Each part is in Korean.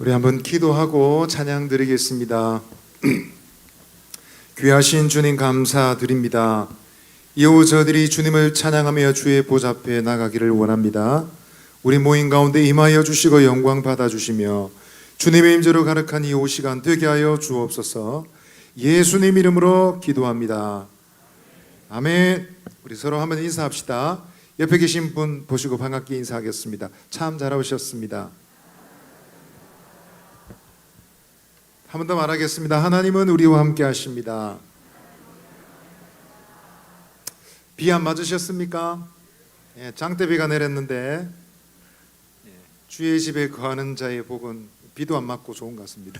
우리 한번 기도하고 찬양 드리겠습니다. 귀하신 주님 감사드립니다. 이후 저들이 주님을 찬양하며 주의 보좌 앞에 나가기를 원합니다. 우리 모임 가운데 임하여 주시고 영광 받아주시며 주님의 임재로 가득한 이후 시간 되게 하여 주옵소서. 예수님 이름으로 기도합니다. 아멘. 우리 서로 한번 인사합시다. 옆에 계신 분 보시고 반갑게 인사하겠습니다. 참 잘 오셨습니다. 한 번 더 말하겠습니다. 하나님은 우리와 함께 하십니다. 비 안 맞으셨습니까? 장대비가 내렸는데 주의 집에 거하는 자의 복은 비도 안 맞고 좋은 것 같습니다.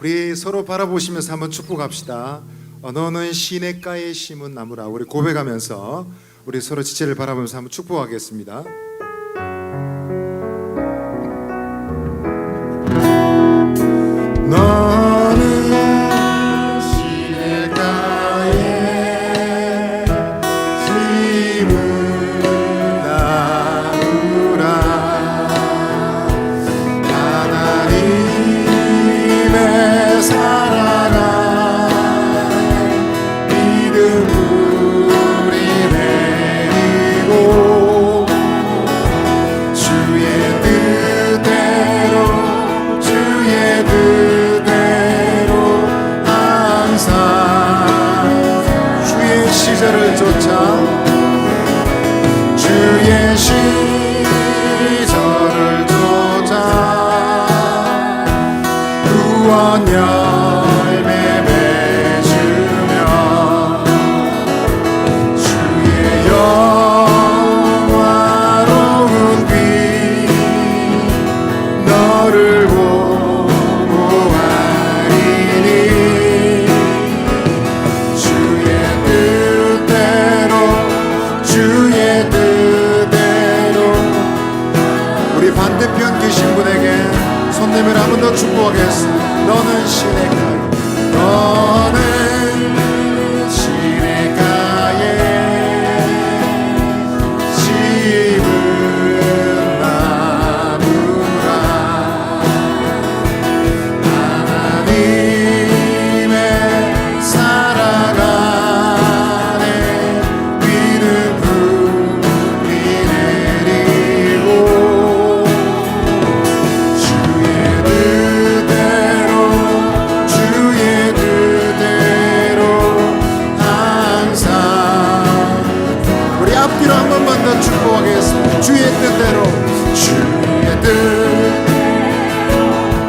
우리 서로 바라보시면서 한번 축복합시다. 너는 시냇가에 심은 나무라. 우리 고백하면서 우리 서로 지체를 바라보면서 한번 축복하겠습니다. 너는 시냇가에 심은 나무라. 하나님의 사랑아 믿음 우리 내리고 주의 뜻대로 주의 시절을 쫓아 주의 시절을 쫓아 구원 열매 맺으며 주의 영화로운 귀 너를 보호하리니 반대편 계신 분에게 손 내밀어 한 번 더 축복하겠습니다. 너는 시냇가에, 너는 시냇가에 심은 나무라. 하나님의 사랑 안에 비는 불이 내리고 한 번만 더 축복하겠습니다. 주의 뜻대로, 주의 뜻.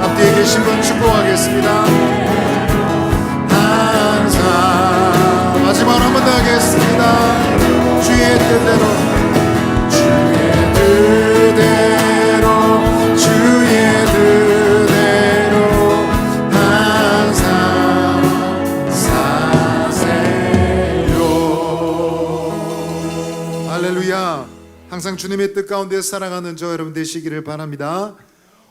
앞뒤에 계신 분 축복하겠습니다. 항상 마지막으로 한 번 더 하겠습니다. 주의 뜻대로, 주의 뜻대로, 주의 뜻대로 항상 사세요. 할렐루야. 항상 주님의 뜻 가운데 살아가는 저 여러분 되시기를 바랍니다.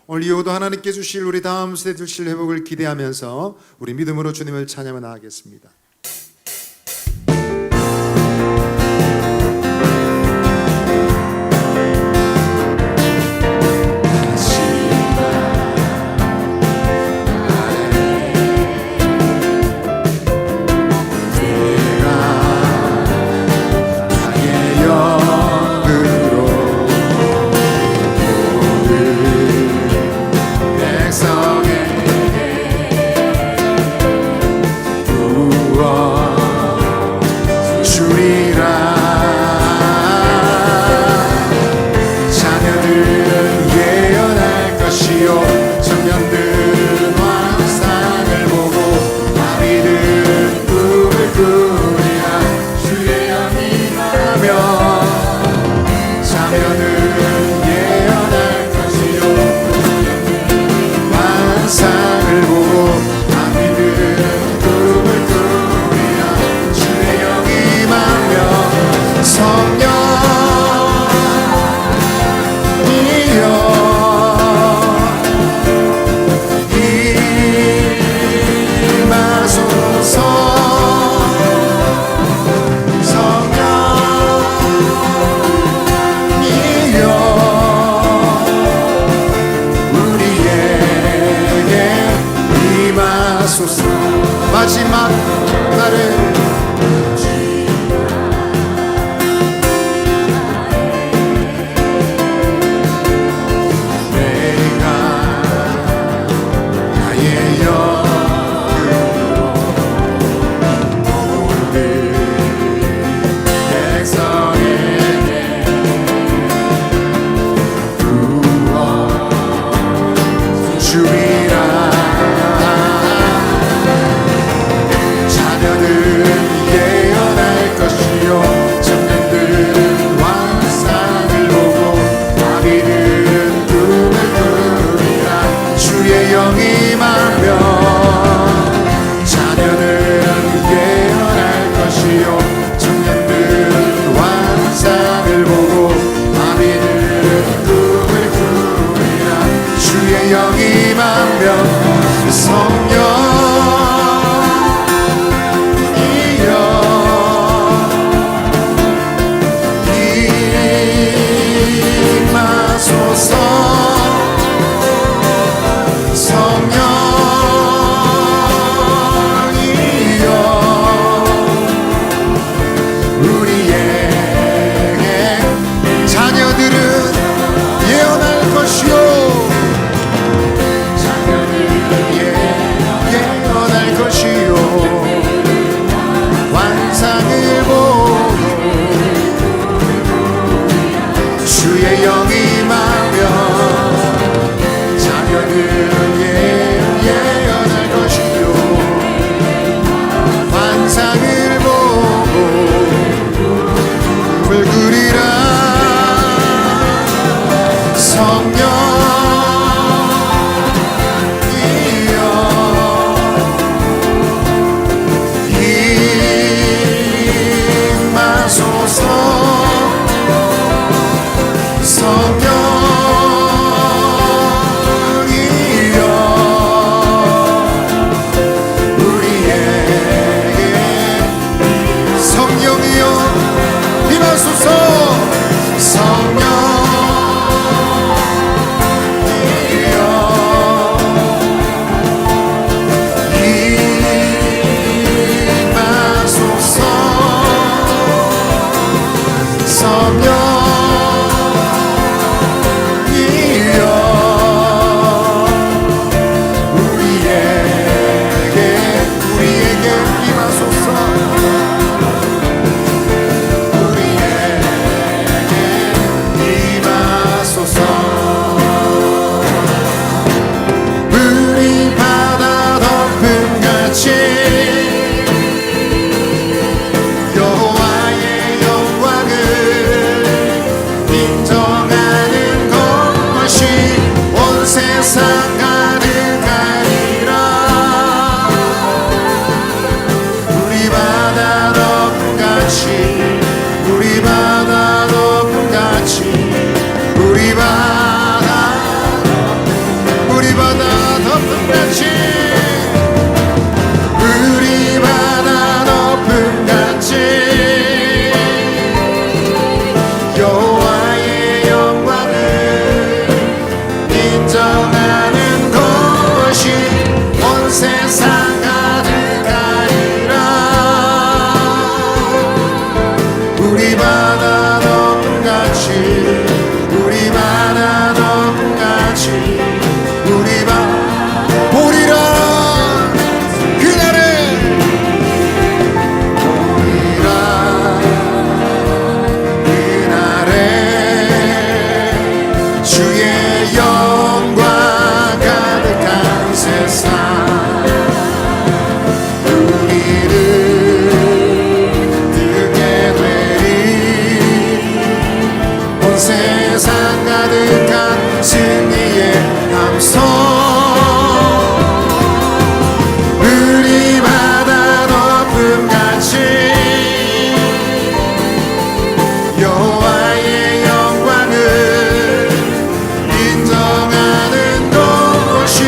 오늘 이후도 하나님께 주실 우리 다음 세대 주실 회복을 기대하면서 우리 믿음으로 주님을 찬양하며 나아가겠습니다. 주의 영이 임하며 자녀는 예언할 것이요 환상을 보고 꿈을 그리라 성령이여 임하소서 성령이여 우리에게 성령이여 임하소서 성령이여 임하소서 성령이여 우리에게 임하소서 물이 바다 덮음같이 여호와의 영광을 인정하는 것이 온 세상 가득하리라 물이 바다 덮음같이 물이 바다 덮음같이 물이 바다 덮음같이 물이 바다 덮음같이 여호와의 영광을 인정하는 것이 온 세상 가득하리라 물이 바다 덮음같이 물이 바다 덮음같이 물이 보리라 그날에 보리라 그날에 주의 영광 가득한 세상 우리를 듣게 되리 온 세상 가득한 승리의 함성 물이 바다 덮음같이 여호와의 영광을 인정하는 것이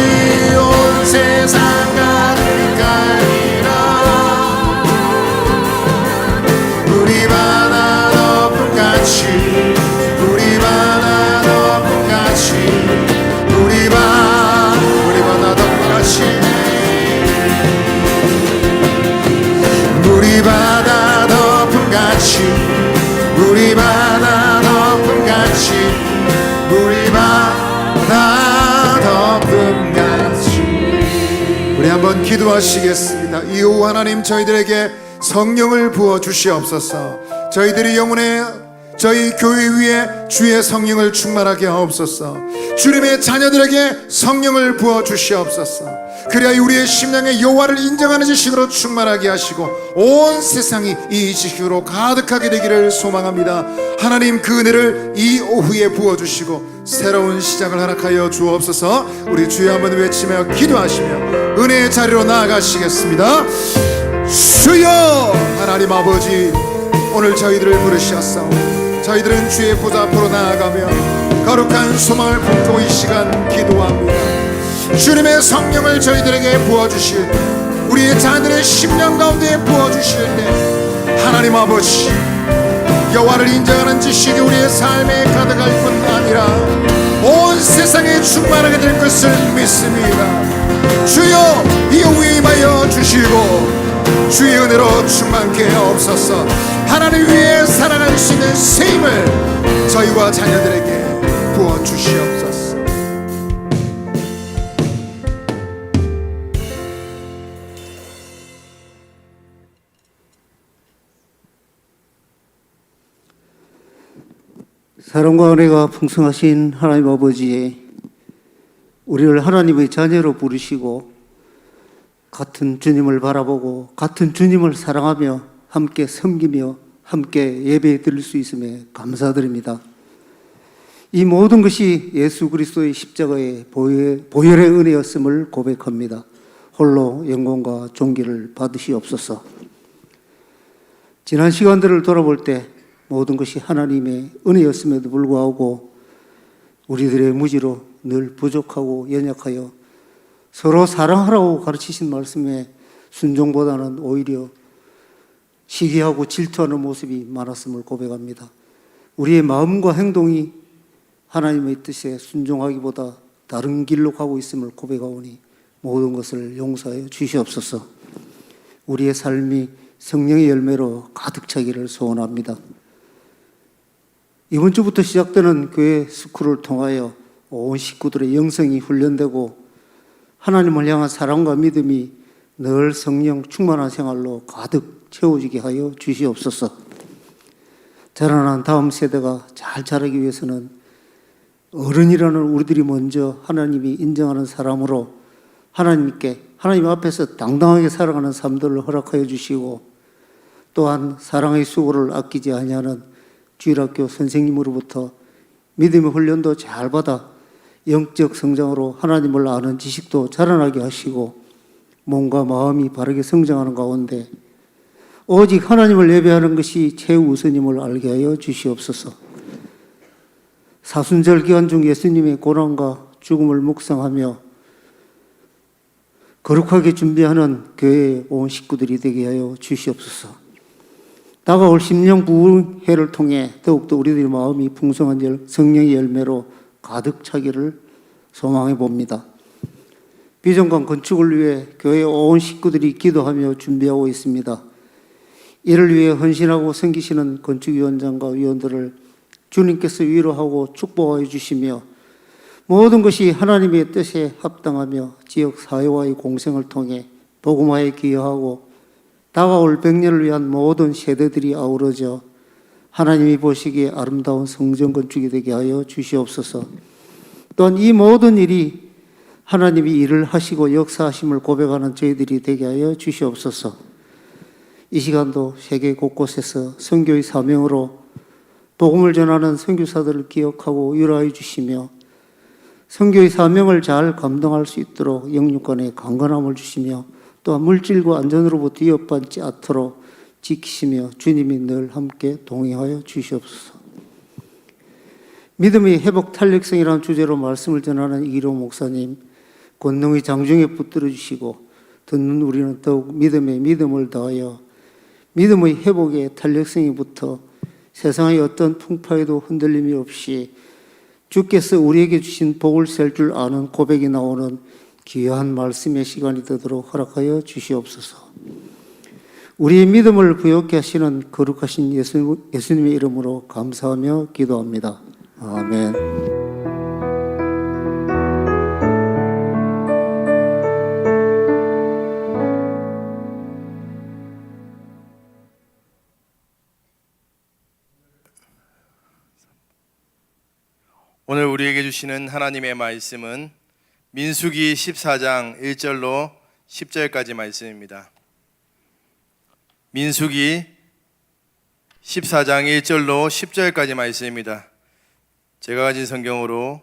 온 세상 가득하리라 물이 바다 덮음같이 물이 바다 덮음같이 물이 바다 덮음같이 물이 바다 덮음같이 물이 바다 덮음같이 물이 바다 덮음같이 우리 한번 기도하시겠습니다. 이후 하나님 저희들에게 성령을 부어 주시옵소서 저희들이 영혼의 저희 교회 위에 주의 성령을 충만하게 하옵소서 주님의 자녀들에게 성령을 부어 주시옵소서 그래야 우리의 심령에 여호와를 인정하는 지식으로 충만하게 하시고 온 세상이 이 지식으로 가득하게 되기를 소망합니다. 하나님 그 은혜를 이 오후에 부어주시고 새로운 시작을 허락하여 주옵소서. 우리 주여 한번 외치며 기도하시며 은혜의 자리로 나아가시겠습니다. 주여 하나님 아버지 오늘 저희들을 부르셨사오. 저희들은 주의 보좌 앞으로 나아가며 거룩한 소망을 품고 이 시간 기도합니다. 주님의 성령을 저희들에게 부어주실 때 우리의 자녀들의 심령 가운데 부어주실 때 하나님 아버지 여호와를 인정하는 지식이 우리의 삶에 가득할 뿐 아니라 온 세상에 충만하게 될 것을 믿습니다. 주여 이 오후에 임하여 주시고 주의 은혜로 충만케 하옵소서. 하나님 위해 살아갈 수 있는 새 힘을 저희와 자녀들에게 부어주시옵소서. 사랑과 은혜가 풍성하신 하나님 아버지, 우리를 하나님의 자녀로 부르시고 같은 주님을 바라보고 같은 주님을 사랑하며 함께 섬기며 함께 예배 드릴 수 있음에 감사드립니다. 이 모든 것이 예수 그리스도의 십자가의 보혈의 은혜였음을 고백합니다. 홀로 영광과 존귀를 받으시옵소서. 지난 시간들을 돌아볼 때 모든 것이 하나님의 은혜였음에도 불구하고 우리들의 무지로 늘 부족하고 연약하여 서로 사랑하라고 가르치신 말씀에 순종보다는 오히려 시기하고 질투하는 모습이 많았음을 고백합니다. 우리의 마음과 행동이 하나님의 뜻에 순종하기보다 다른 길로 가고 있음을 고백하오니 모든 것을 용서하여 주시옵소서. 우리의 삶이 성령의 열매로 가득 차기를 소원합니다. 이번 주부터 시작되는 교회 스쿨을 통하여 온 식구들의 영성이 훈련되고 하나님을 향한 사랑과 믿음이 늘 성령 충만한 생활로 가득 채워지게 하여 주시옵소서. 자라난 다음 세대가 잘 자라기 위해서는 어른이라는 우리들이 먼저 하나님이 인정하는 사람으로 하나님 앞에서 당당하게 살아가는 삶들을 허락하여 주시고, 또한 사랑의 수고를 아끼지 아니하는 주일학교 선생님으로부터 믿음의 훈련도 잘 받아 영적 성장으로 하나님을 아는 지식도 자라나게 하시고 몸과 마음이 바르게 성장하는 가운데 오직 하나님을 예배하는 것이 최우선임을 알게 하여 주시옵소서. 사순절 기간 중 예수님의 고난과 죽음을 묵상하며 거룩하게 준비하는 교회의 온 식구들이 되게 하여 주시옵소서. 다가올 심령 부흥회를 통해 더욱더 우리들의 마음이 풍성한 성령의 열매로 가득 차기를 소망해 봅니다. 비전관 건축을 위해 교회 온 식구들이 기도하며 준비하고 있습니다. 이를 위해 헌신하고 섬기시는 건축위원장과 위원들을 주님께서 위로하고 축복하여 주시며 모든 것이 하나님의 뜻에 합당하며 지역 사회와의 공생을 통해 복음화에 기여하고 다가올 100년을 위한 모든 세대들이 아우러져 하나님이 보시기에 아름다운 성전 건축이 되게 하여 주시옵소서. 또한 이 모든 일이 하나님이 일을 하시고 역사하심을 고백하는 저희들이 되게 하여 주시옵소서. 이 시간도 세계 곳곳에서 선교의 사명으로 복음을 전하는 선교사들을 기억하고 위로하여 주시며 선교의 사명을 잘 감당할 수 있도록 영육간에 강건함을 주시며 또한 물질과 안전으로부터 위협받지 않도록 지키시며 주님이 늘 함께 동행하여 주시옵소서. 믿음의 회복 탄력성이라는 주제로 말씀을 전하는 이기로 목사님, 권능의 장중에 붙들어 주시고 듣는 우리는 더욱 믿음을 더하여 믿음의 회복에 탄력성이 붙어 세상의 어떤 풍파에도 흔들림이 없이 주께서 우리에게 주신 복을 셀 줄 아는 고백이 나오는 귀한 말씀의 시간이 되도록 허락하여 주시옵소서. 우리의 믿음을 부여케 하시는 거룩하신 예수님의 이름으로 감사하며 기도합니다. 아멘. 오늘 우리에게 주시는 하나님의 말씀은 민수기 14장 1절로 10절까지 말씀입니다. 민수기 14장 1절로 10절까지 말씀입니다. 제가 가진 성경으로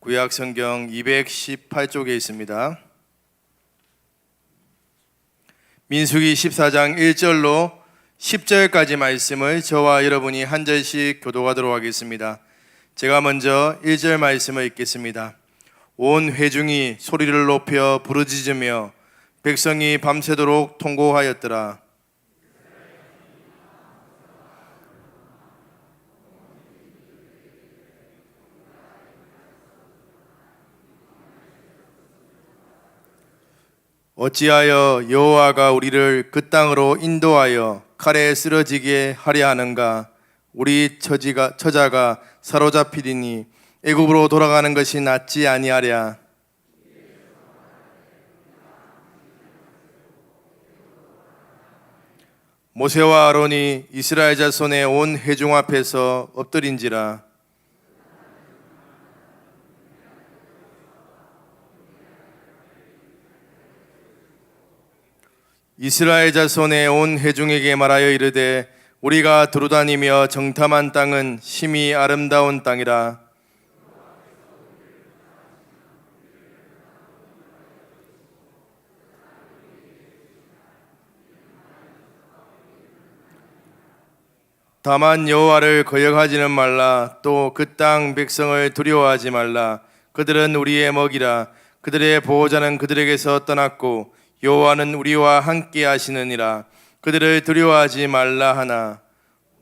구약 성경 218쪽에 있습니다. 민수기 14장 1절로 10절까지 말씀을 저와 여러분이 한 절씩 교독하도록 하겠습니다. 제가 먼저 1절 말씀을 읽겠습니다. 온 회중이 소리를 높여 부르짖으며 백성이 밤새도록 통곡하였더라. 어찌하여 여호와가 우리를 그 땅으로 인도하여 칼에 쓰러지게 하려 하는가? 우리 처자가 사로잡히리니 애굽으로 돌아가는 것이 낫지 아니하랴. 모세와 아론이 이스라엘 자손의 온 회중 앞에서 엎드린지라. 이스라엘 자손의 온 회중에게 말하여 이르되 우리가 두루다니며 정탐한 땅은 심히 아름다운 땅이라. 다만 여호와를 거역하지는 말라. 또 그 땅 백성을 두려워하지 말라. 그들은 우리의 먹이라. 그들의 보호자는 그들에게서 떠났고 여호와는 우리와 함께 하시느니라. 그들을 두려워하지 말라 하나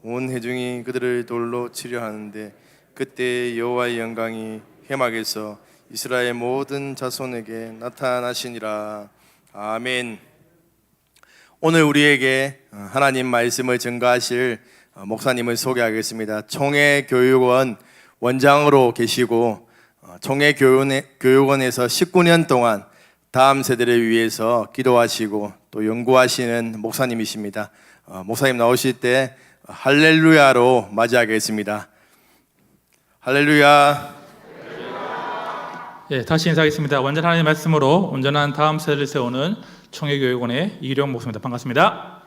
온 회중이 그들을 돌로 치려 하는데 그때 여호와의 영광이 회막에서 이스라엘 모든 자손에게 나타나시니라. 아멘. 오늘 우리에게 하나님 말씀을 증거하실 목사님을 소개하겠습니다. 총회교육원 원장으로 계시고 총회교육원에서 19년 동안 다음 세대를 위해서 기도하시고 또 연구하시는 목사님이십니다. 목사님 나오실 때 할렐루야로 맞이하겠습니다. 할렐루야. 예, 다시 인사하겠습니다. 완전 하나님의 말씀으로 온전한 다음 세대를 세우는 총회교육원의 이령 목사입니다. 반갑습니다.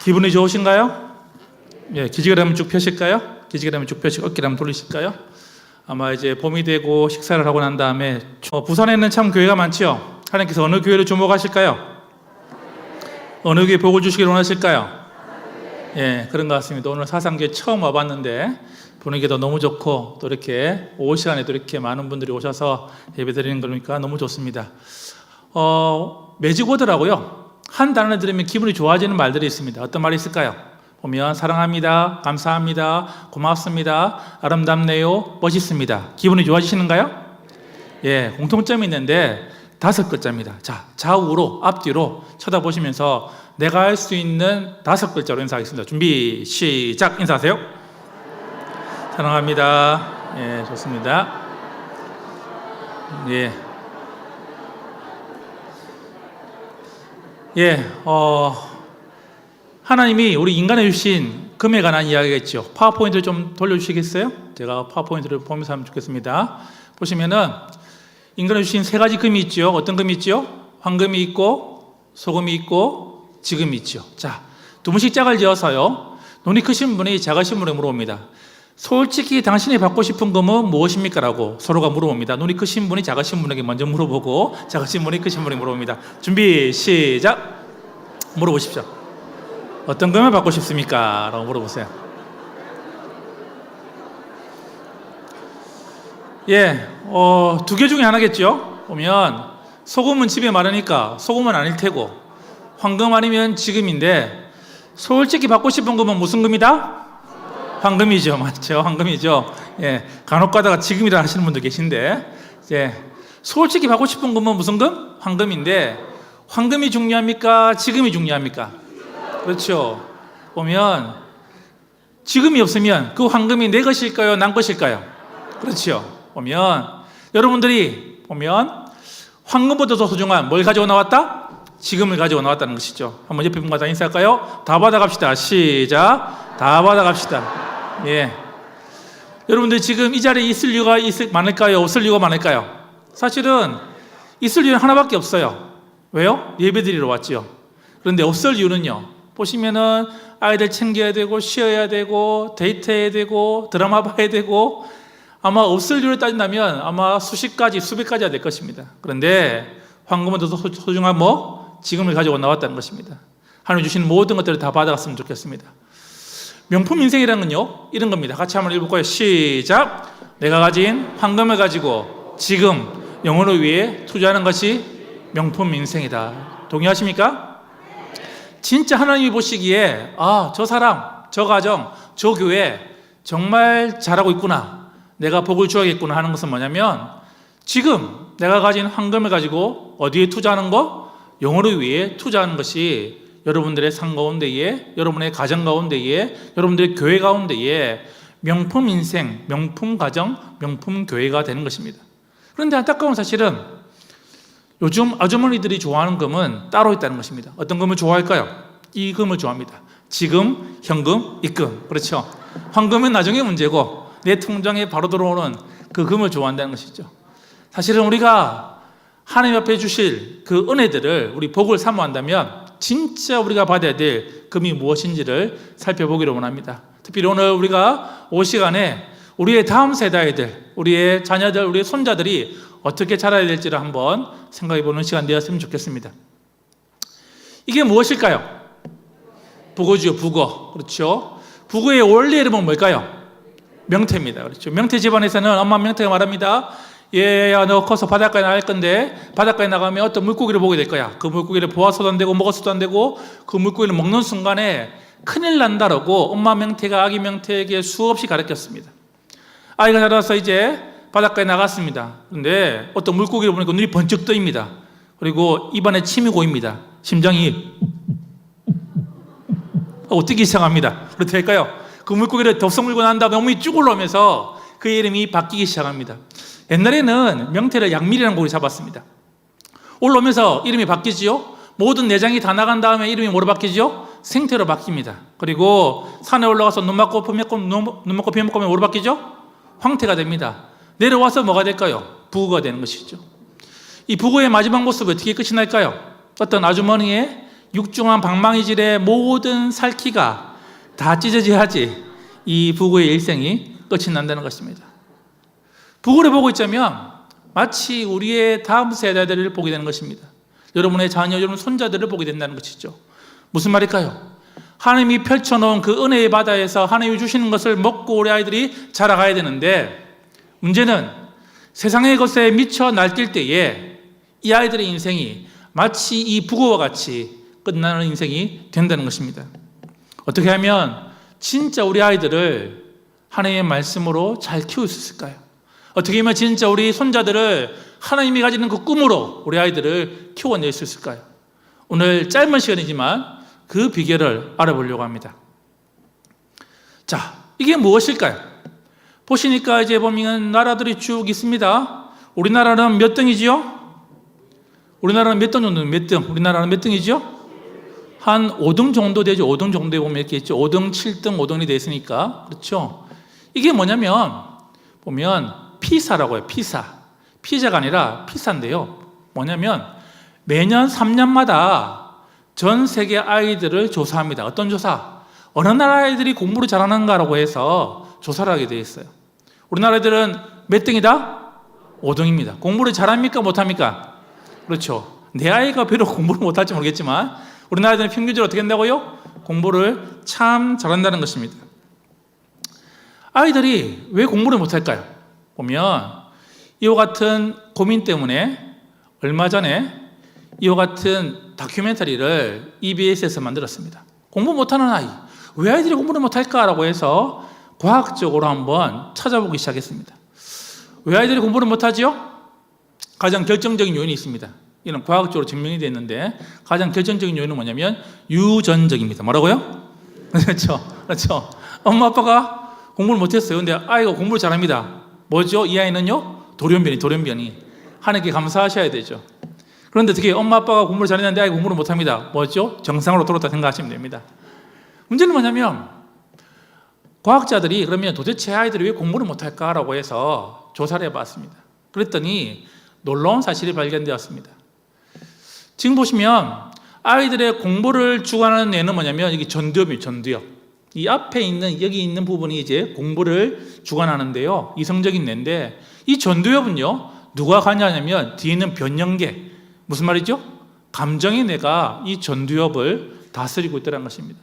기분이 좋으신가요? 예, 기지개를 한번 쭉 펴실까요? 기지개를 한번 쭉 펴시고 어깨를 한번 돌리실까요? 아마 이제 봄이 되고 식사를 하고 난 다음에 부산에는 참 교회가 많지요. 하나님께서 어느 교회를 주목하실까요? 어느 교회 복을 주시길 원하실까요? 예, 그런 것 같습니다. 오늘 사상교회 처음 와봤는데 분위기도 너무 좋고 또 이렇게 오후 시간에 또 이렇게 많은 분들이 오셔서 예배드리는 거니까 너무 좋습니다. 매직 오더라고요. 한 단어를 들으면 기분이 좋아지는 말들이 있습니다. 어떤 말이 있을까요? 보면 사랑합니다, 감사합니다, 고맙습니다, 아름답네요, 멋있습니다. 기분이 좋아지시는가요? 예, 공통점이 있는데 5글자입니다. 자, 좌우로 앞뒤로 쳐다보시면서 내가 할 수 있는 5글자로 인사하겠습니다. 준비 시작. 인사하세요. 사랑합니다. 예, 좋습니다. 예. 예, 하나님이 우리 인간에 주신 금에 관한 이야기겠죠. 파워포인트를 좀 돌려주시겠어요? 제가 파워포인트를 보면서 하면 좋겠습니다. 보시면은 인간에 주신 3가지 금이 있죠. 어떤 금이 있죠? 황금이 있고 소금이 있고 지금이 있죠. 자, 두 분씩 짝을 지어서요. 눈이 크신 분이 작으신 분에게 물어봅니다. 솔직히 당신이 받고 싶은 금은 무엇입니까? 라고 서로가 물어봅니다. 눈이 크신 분이 작으신 분에게 먼저 물어보고 작으신 분이 크신 분에게 물어봅니다. 준비 시작. 물어보십시오. 어떤 금을 받고 싶습니까? 라고 물어보세요. 예, 2개 중에 하나겠죠. 보면 소금은 집에 마르니까 소금은 아닐 테고 황금 아니면 지금인데 솔직히 받고 싶은 금은 무슨 금이다? 황금이죠. 맞죠? 황금이죠. 예, 간혹 가다가 지금이라 하시는 분도 계신데, 예, 솔직히 받고 싶은 금은 무슨 금? 황금인데, 황금이 중요합니까? 지금이 중요합니까? 그렇죠. 보면, 지금이 없으면 그 황금이 내 것일까요? 남 것일까요? 그렇죠. 보면, 여러분들이 보면, 황금보다 더 소중한 뭘 가지고 나왔다? 지금을 가지고 나왔다는 것이죠. 한번 옆에 분과 다 인사할까요? 다 받아갑시다. 시작. 다 받아갑시다. 예. 여러분들 지금 이 자리에 있을 이유가 많을까요? 없을 이유가 많을까요? 사실은 있을 이유는 하나밖에 없어요. 왜요? 예배드리러 왔지요. 그런데 없을 이유는요. 보시면은 아이들 챙겨야 되고 쉬어야 되고 데이트해야 되고 드라마 봐야 되고 아마 없을 이유를 따진다면 아마 수십 가지 수백 가지가 될 것입니다. 그런데 황금은 더 소중한 지금을 가지고 나왔다는 것입니다. 하나님 주신 모든 것들을 다 받아갔으면 좋겠습니다. 명품 인생이라는 건요, 이런 겁니다. 같이 한번 읽어볼까요? 시작. 내가 가진 황금을 가지고 지금 영혼을 위해 투자하는 것이 명품 인생이다. 동의하십니까? 진짜 하나님이 보시기에 저 사람, 저 가정, 저 교회 정말 잘하고 있구나, 내가 복을 주어야겠구나 하는 것은 뭐냐면 지금 내가 가진 황금을 가지고 어디에 투자하는 거? 영혼을 위해 투자하는 것이 여러분들의 삶 가운데에, 여러분의 가정 가운데에, 여러분들의 교회 가운데에 명품 인생, 명품 가정, 명품 교회가 되는 것입니다. 그런데 안타까운 사실은 요즘 아주머니들이 좋아하는 금은 따로 있다는 것입니다. 어떤 금을 좋아할까요? 이 금을 좋아합니다. 지금, 현금, 입금. 그렇죠. 황금은 나중에 문제고 내 통장에 바로 들어오는 그 금을 좋아한다는 것이죠. 사실은 우리가 하나님 앞에 주실 그 은혜들을 우리 복을 사모한다면 진짜 우리가 받아야 될 금이 무엇인지를 살펴보기를 원합니다. 특별히 오늘 우리가 5시간에 우리의 다음 세대들, 우리의 자녀들, 우리의 손자들이 어떻게 자라야 될지를 한번 생각해보는 시간 되었으면 좋겠습니다. 이게 무엇일까요? 부고죠, 부고. 그렇죠? 부고의 원래 이름은 뭘까요? 명태입니다. 그렇죠? 명태 집안에서는 엄마 명태가 말합니다. 얘야, 너 커서 바닷가에 나갈 건데 바닷가에 나가면 어떤 물고기를 보게 될 거야. 그 물고기를 보아서도 안 되고 먹어서도 안 되고 그 물고기를 먹는 순간에 큰일 난다라고 엄마 명태가 아기 명태에게 수없이 가르쳤습니다. 아이가 자라서 이제 바닷가에 나갔습니다. 그런데 어떤 물고기를 보니까 눈이 번쩍 뜨입니다. 그리고 입안에 침이 고입니다. 심장이 하고 뛰기 시작합니다. 그렇게 될까요? 그 물고기를 덥석 물고 난 다음에 몸이 쭉 올라오면서 그 이름이 바뀌기 시작합니다. 옛날에는 명태를 양밀이라는 고기 잡았습니다. 올라오면서 이름이 바뀌지요. 모든 내장이 다 나간 다음에 이름이 뭐로 바뀌죠? 생태로 바뀝니다. 그리고 산에 올라가서 눈 맞고 피 먹고 하면 뭐로 바뀌죠? 황태가 됩니다. 내려와서 뭐가 될까요? 부고가 되는 것이죠. 이 부고의 마지막 모습은 어떻게 끝이 날까요? 어떤 아주머니의 육중한 방망이질의 모든 살키가 다 찢어져야지 이 부고의 일생이 끝이 난다는 것입니다. 부고를 보고 있자면 마치 우리의 다음 세대들을 보게 되는 것입니다. 여러분의 자녀, 여러분 손자들을 보게 된다는 것이죠. 무슨 말일까요? 하나님이 펼쳐놓은 그 은혜의 바다에서 하나님이 주시는 것을 먹고 우리 아이들이 자라가야 되는데, 문제는 세상의 것에 미쳐 날뛸 때에 이 아이들의 인생이 마치 이 부고와 같이 끝나는 인생이 된다는 것입니다. 어떻게 하면 진짜 우리 아이들을 하나님의 말씀으로 잘 키울 수 있을까요? 어떻게 하면 진짜 우리 손자들을 하나님이 가지는 그 꿈으로 우리 아이들을 키워낼 수 있을까요? 오늘 짧은 시간이지만 그 비결을 알아보려고 합니다. 자, 이게 무엇일까요? 보시니까 이제 보면 나라들이 쭉 있습니다. 우리나라는 몇 등이지요? 우리나라는 몇 등 정도? 몇 등? 우리나라는 몇 등이죠? 한 5등 정도 되죠. 5등 정도에 보면 이렇게 있죠. 5등, 7등, 5등이 되어 있으니까. 그렇죠? 이게 뭐냐면 보면 피사라고 해요. 피자가 아니라 피사인데요. 뭐냐면 매년 3년마다 전 세계 아이들을 조사합니다. 어떤 조사? 어느 나라 아이들이 공부를 잘하는가라고 해서 조사를 하게 되어 있어요. 우리나라 애들은 몇 등이다? 5등입니다. 공부를 잘합니까? 못합니까? 그렇죠. 내 아이가 비록 공부를 못할지 모르겠지만 우리나라 애들은 평균적으로 어떻게 한다고요? 공부를 참 잘한다는 것입니다. 아이들이 왜 공부를 못할까요? 보면 이와 같은 고민 때문에 얼마 전에 이와 같은 다큐멘터리를 EBS에서 만들었습니다. 공부 못하는 아이, 왜 아이들이 공부를 못할까라고 해서 과학적으로 한번 찾아보기 시작했습니다. 왜 아이들이 공부를 못하지요? 가장 결정적인 요인이 있습니다. 이는 과학적으로 증명이 됐는데 가장 결정적인 요인은 뭐냐면 유전적입니다. 뭐라고요? 그렇죠. 엄마 아빠가 공부를 못했어요. 근데 아이가 공부를 잘합니다. 뭐죠? 이 아이는요? 돌연변이 하나님께 감사하셔야 되죠. 그런데 어떻게 엄마 아빠가 공부를 잘했는데 아이가 공부를 못합니다. 뭐죠? 정상으로 돌아왔다 생각하시면 됩니다. 문제는 뭐냐면 과학자들이 그러면 도대체 아이들이 왜 공부를 못할까라고 해서 조사를 해봤습니다. 그랬더니 놀라운 사실이 발견되었습니다. 지금 보시면 아이들의 공부를 주관하는 뇌는 뭐냐면 이게 전두엽이에요. 전두엽. 이 앞에 있는 여기 있는 부분이 이제 공부를 주관하는데요. 이성적인 뇌인데 이 전두엽은요 누가 관여하냐면 뒤에 있는 변형계, 무슨 말이죠? 감정의 뇌가 이 전두엽을 다스리고 있다는 것입니다.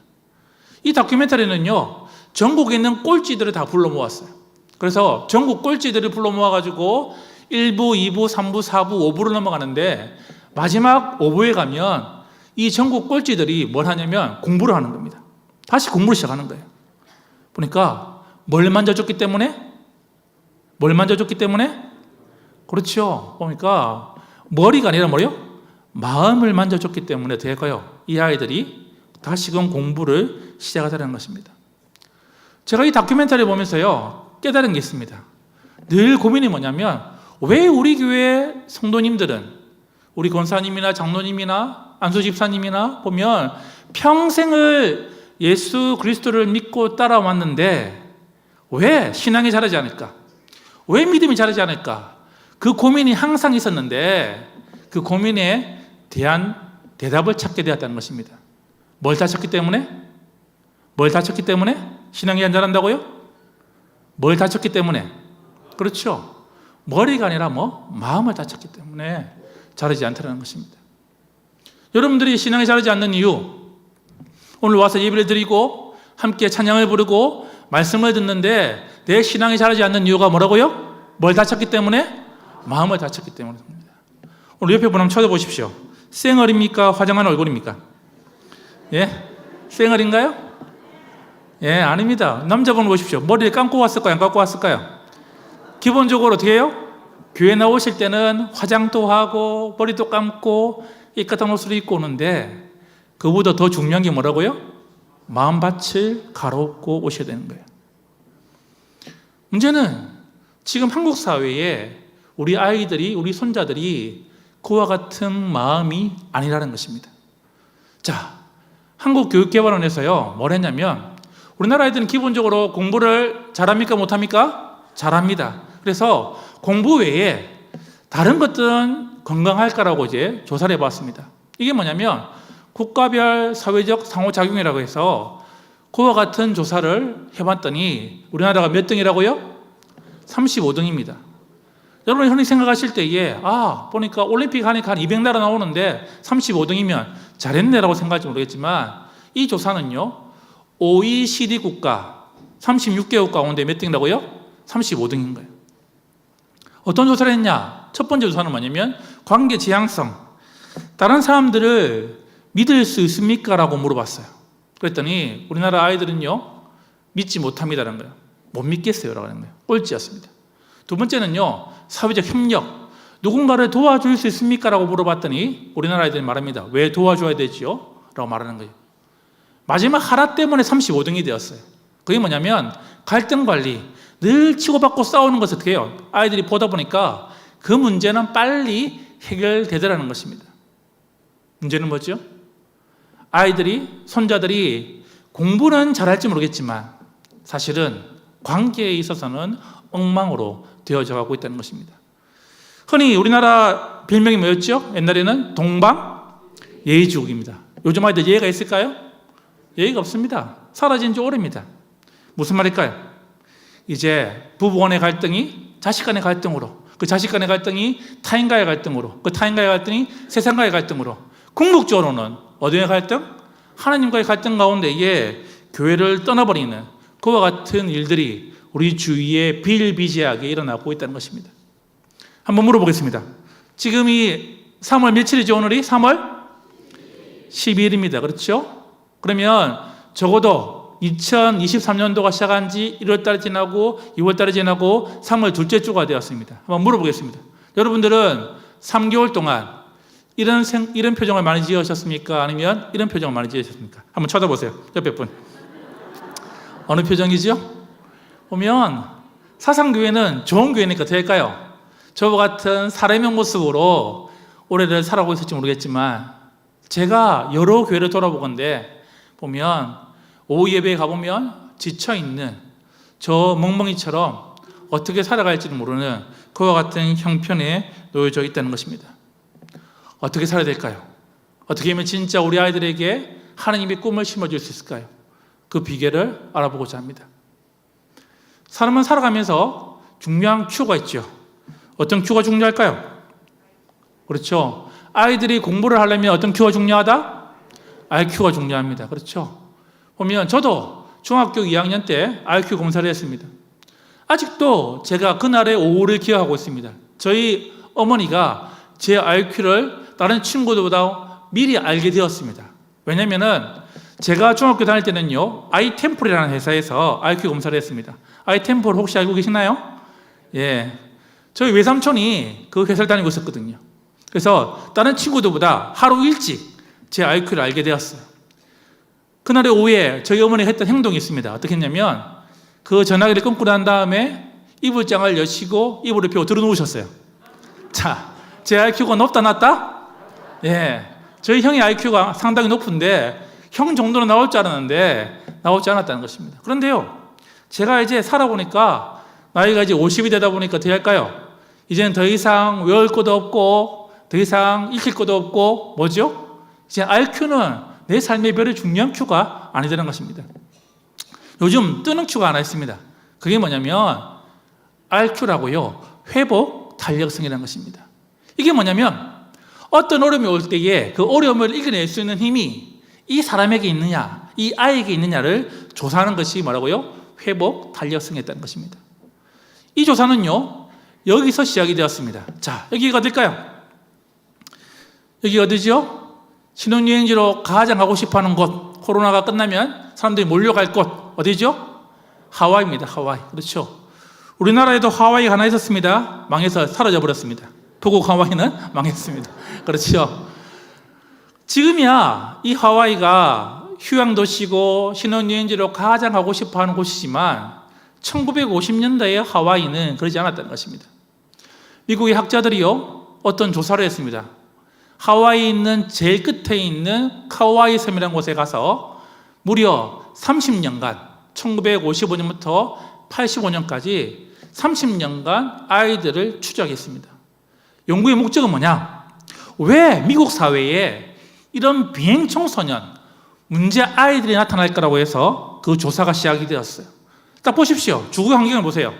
이 다큐멘터리는요 전국에 있는 꼴찌들을 다 불러 모았어요. 그래서 전국 꼴찌들을 불러 모아가지고 1부, 2부, 3부, 4부, 5부를 넘어가는데 마지막 5부에 가면 이 전국 꼴찌들이 뭘 하냐면 공부를 하는 겁니다. 다시 공부를 시작하는 거예요. 보니까 뭘 만져줬기 때문에? 그렇죠. 보니까 머리가 아니라 뭐예요? 마음을 만져줬기 때문에 될까요? 이 아이들이 다시금 공부를 시작하자는 것입니다. 제가 이 다큐멘터리 보면서요 깨달은 게 있습니다. 늘 고민이 뭐냐면 왜 우리 교회 성도님들은 우리 권사님이나 장로님이나 안수 집사님이나 보면 평생을 예수 그리스도를 믿고 따라왔는데 왜 신앙이 자라지 않을까? 왜 믿음이 자라지 않을까? 그 고민이 항상 있었는데 그 고민에 대한 대답을 찾게 되었다는 것입니다. 뭘 다쳤기 때문에? 뭘 다쳤기 때문에? 신앙이 안 자란다고요? 뭘 다쳤기 때문에? 그렇죠. 머리가 아니라 마음을 다쳤기 때문에 자라지 않다는 것입니다. 여러분들이 신앙이 자라지 않는 이유, 오늘 와서 예배를 드리고 함께 찬양을 부르고 말씀을 듣는데 내 신앙이 자라지 않는 이유가 뭐라고요? 뭘 다쳤기 때문에? 마음을 다쳤기 때문입니다. 오늘 옆에 분 한번 쳐다보십시오. 쌩얼입니까? 화장한 얼굴입니까? 예? 쌩얼인가요? 예, 아닙니다. 남자분 보십시오. 머리를 감고 왔을까요? 안 감고 왔을까요? 기본적으로 어떻게 해요? 교회 나오실 때는 화장도 하고 머리도 감고 깨끗한 옷을 입고 오는데 그보다 더 중요한 게 뭐라고요? 마음밭을 갈아엎고 오셔야 되는 거예요. 문제는 지금 한국 사회에 우리 아이들이, 우리 손자들이 그와 같은 마음이 아니라는 것입니다. 자, 한국교육개발원에서요, 뭘 했냐면 우리나라 아이들은 기본적으로 공부를 잘합니까? 못합니까? 잘합니다. 그래서 공부 외에 다른 것들은 건강할까라고 이제 조사를 해봤습니다. 이게 뭐냐면 국가별 사회적 상호작용이라고 해서 그와 같은 조사를 해봤더니 우리나라가 몇 등이라고요? 35등입니다. 여러분이 흔히 생각하실 때에 보니까 올림픽 하니까 한 200나라 나오는데 35등이면 잘했네라고 생각할지 모르겠지만 이 조사는요, OECD 국가 36개국 가운데 몇 등이라고요? 35등인 거예요. 어떤 조사를 했냐? 첫 번째 조사는 뭐냐면 관계 지향성. 다른 사람들을 믿을 수 있습니까? 라고 물어봤어요. 그랬더니 우리나라 아이들은요, 믿지 못합니다라는 거예요. 못 믿겠어요 라는 거예요. 꼴찌였습니다. 두 번째는요, 사회적 협력. 누군가를 도와줄 수 있습니까? 라고 물어봤더니 우리나라 아이들이 말합니다. 왜 도와줘야 되지요? 라고 말하는 거예요. 마지막 하나 때문에 35등이 되었어요. 그게 뭐냐면 갈등 관리. 늘 치고받고 싸우는 것을 어떻게 해요? 아이들이 보다 보니까 그 문제는 빨리 해결되더라는 것입니다. 문제는 뭐죠? 아이들이, 손자들이 공부는 잘할지 모르겠지만 사실은 관계에 있어서는 엉망으로 되어져 가고 있다는 것입니다. 흔히 우리나라 별명이 뭐였죠? 옛날에는 동방예의지국입니다. 요즘 아이들 예의가 있을까요? 예의가 없습니다. 사라진 지 오래입니다. 무슨 말일까요? 이제 부부 간의 갈등이 자식 간의 갈등으로, 그 자식 간의 갈등이 타인과의 갈등으로, 그 타인과의 갈등이 세상과의 갈등으로, 궁극적으로는 어디의 갈등? 하나님과의 갈등 가운데에 교회를 떠나버리는 그와 같은 일들이 우리 주위에 비일비재하게 일어나고 있다는 것입니다. 한번 물어보겠습니다. 지금이 3월 며칠이죠? 오늘이 3월 12일입니다. 그렇죠? 그러면 적어도 2023년도가 시작한 지 1월달이 지나고 2월달이 지나고 3월 둘째 주가 되었습니다. 한번 물어보겠습니다. 여러분들은 3개월 동안 이런 표정을 많이 지으셨습니까? 아니면 이런 표정을 많이 지으셨습니까? 한번 쳐다보세요. 옆에 분. 어느 표정이죠? 보면 사상교회는 좋은 교회니까 될까요? 저와 같은 사람의 모습으로 올해를 살아오고 있을지 모르겠지만 제가 여러 교회를 돌아보건데 보면 오후 예배에 가보면 지쳐있는 저 멍멍이처럼 어떻게 살아갈지도 모르는 그와 같은 형편에 놓여져 있다는 것입니다. 어떻게 살아야 될까요? 어떻게 하면 진짜 우리 아이들에게 하나님의 꿈을 심어줄 수 있을까요? 그 비결을 알아보고자 합니다. 사람은 살아가면서 중요한 큐가 있죠. 어떤 큐가 중요할까요? 그렇죠. 아이들이 공부를 하려면 어떤 큐가 중요하다? IQ가 중요합니다. 그렇죠. 보면 저도 중학교 2학년 때 IQ 검사를 했습니다. 아직도 제가 그날의 오후를 기억하고 있습니다. 저희 어머니가 제 IQ를 다른 친구들보다 미리 알게 되었습니다. 왜냐면은 제가 중학교 다닐 때는요, 아이템플이라는 회사에서 IQ 검사를 했습니다. 아이템플 혹시 알고 계시나요? 예. 저희 외삼촌이 그 회사를 다니고 있었거든요. 그래서 다른 친구들보다 하루 일찍 제 IQ를 알게 되었어요. 그날의 오후에 저희 어머니가 했던 행동이 있습니다. 어떻게 했냐면 그 전화기를 끊고 난 다음에 이불장을 여시고 이불을 펴고 들어누우셨어요. 자, 제 IQ가 높다 낮다? 예, 저희 형의 IQ가 상당히 높은데 형 정도로 나올 줄 알았는데 나오지 않았다는 것입니다. 그런데요, 제가 이제 살아보니까 나이가 이제 50이 되다 보니까 어떻게 할까요? 이제는 더 이상 외울 것도 없고 더 이상 익힐 것도 없고 뭐죠? 이제 RQ는 내 삶의 별의 중요한 큐가 아니라는 것입니다. 요즘 뜨는 큐가 하나 있습니다. 그게 뭐냐면 RQ라고요. 회복 탄력성이라는 것입니다. 이게 뭐냐면 어떤 어려움이 올 때에 그 어려움을 이겨낼 수 있는 힘이 이 사람에게 있느냐, 이 아이에게 있느냐를 조사하는 것이 뭐라고요? 회복 탄력성이 있다는 것입니다. 이 조사는요, 여기서 시작이 되었습니다. 자, 여기가 어딜까요? 여기 어디죠? 신혼여행지로 가장 가고 싶어 하는 곳, 코로나가 끝나면 사람들이 몰려갈 곳, 어디죠? 하와이입니다. 하와이. 그렇죠. 우리나라에도 하와이가 하나 있었습니다. 망해서 사라져 버렸습니다. 북극 하와이는 망했습니다. 그렇죠. 지금이야 이 하와이가 휴양도시고 신혼여행지로 가장 가고 싶어 하는 곳이지만 1950년대의 하와이는 그러지 않았다는 것입니다. 미국의 학자들이요, 어떤 조사를 했습니다. 하와이에 있는 제일 끝에 있는 카우아이 섬이라는 곳에 가서 무려 30년간 1955년부터 85년까지 30년간 아이들을 추적했습니다. 연구의 목적은 뭐냐? 왜 미국 사회에 이런 비행 청소년, 문제 아이들이 나타날 거라고 해서 그 조사가 시작이 되었어요. 딱 보십시오. 주거 환경을 보세요.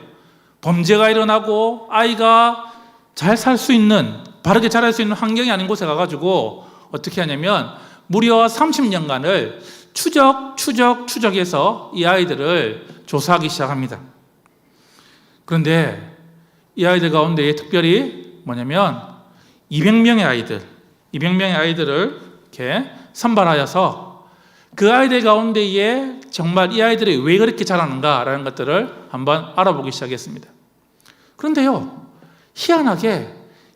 범죄가 일어나고 아이가 잘 살 수 있는, 바르게 자랄 수 있는 환경이 아닌 곳에 가가지고 어떻게 하냐면 무려 30년간을 추적해서 이 아이들을 조사하기 시작합니다. 그런데 이 아이들 가운데 특별히 뭐냐면 200명의 아이들을 이렇게 선발하여서 그 아이들 가운데에 정말 이 아이들이 왜 그렇게 자라는가라는 것들을 한번 알아보기 시작했습니다. 그런데요, 희한하게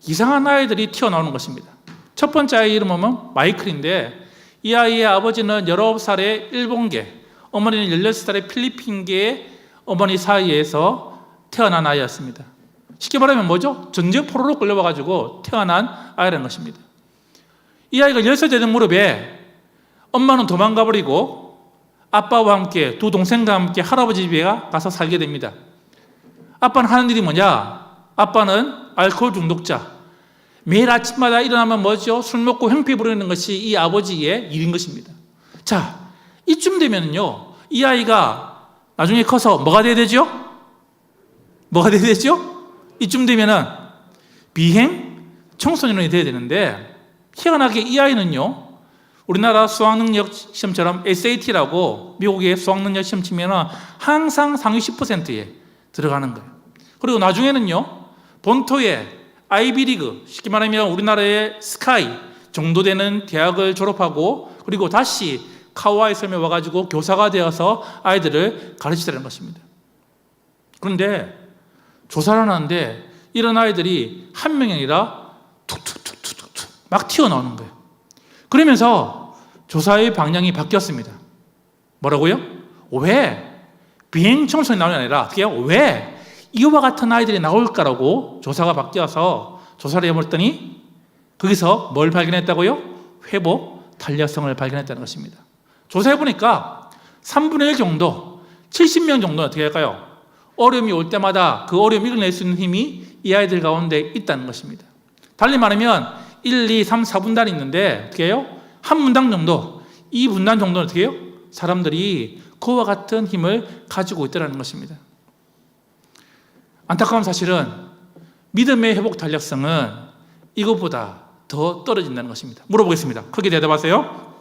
이상한 아이들이 튀어나오는 것입니다. 첫 번째 아이 이름은 마이클인데 이 아이의 아버지는 19살의 일본계, 어머니는 16살의 필리핀계 어머니 사이에서 태어난 아이였습니다. 쉽게 말하면 뭐죠? 전쟁포로로 끌려와가지고 태어난 아이라는 것입니다. 이 아이가 10살 되는 무렵에 엄마는 도망가버리고 아빠와 함께 두 동생과 함께 할아버지 집에 가서 살게 됩니다. 아빠는 하는 일이 뭐냐? 아빠는 알코올 중독자. 매일 아침마다 일어나면 뭐죠? 술 먹고 행패 부리는 것이 이 아버지의 일인 것입니다. 자, 이쯤 되면요, 이 아이가 나중에 커서 뭐가 돼야 되죠? 뭐가 돼야 되죠? 이쯤 되면은 비행 청소년이 돼야 되는데 희한하게 이 아이는요, 우리나라 수학능력 시험처럼 SAT라고 미국의 수학능력 시험 치면은 항상 상위 10%에 들어가는 거예요. 그리고 나중에는요, 본토의 아이비리그, 쉽게 말하면 우리나라의 스카이 정도 되는 대학을 졸업하고 그리고 다시 카우아이 섬에 와가지고 교사가 되어서 아이들을 가르치려는 것입니다. 그런데 조사를 하는데 이런 아이들이 한 명이 아니라 툭툭툭툭툭 막 튀어나오는 거예요. 그러면서 조사의 방향이 바뀌었습니다. 뭐라고요? 왜 비행 청소년이 나오는 게 아니라 어떻게 해요? 왜 이와 같은 아이들이 나올까라고 조사가 바뀌어서 조사를 해봤더니 거기서 뭘 발견했다고요? 회복 탄력성을 발견했다는 것입니다. 조사해보니까 3분의 1 정도, 70명 정도는 어떻게 할까요? 어려움이 올 때마다 그 어려움을 이겨낼 수 있는 힘이 이 아이들 가운데 있다는 것입니다. 달리 말하면 1, 2, 3, 4분단이 있는데 어떻게 해요? 한 문단 정도, 2분단 정도는 어떻게 해요? 사람들이 그와 같은 힘을 가지고 있다는 것입니다. 안타까운 사실은 믿음의 회복 탄력성은 이것보다 더 떨어진다는 것입니다. 물어보겠습니다. 크게 대답하세요.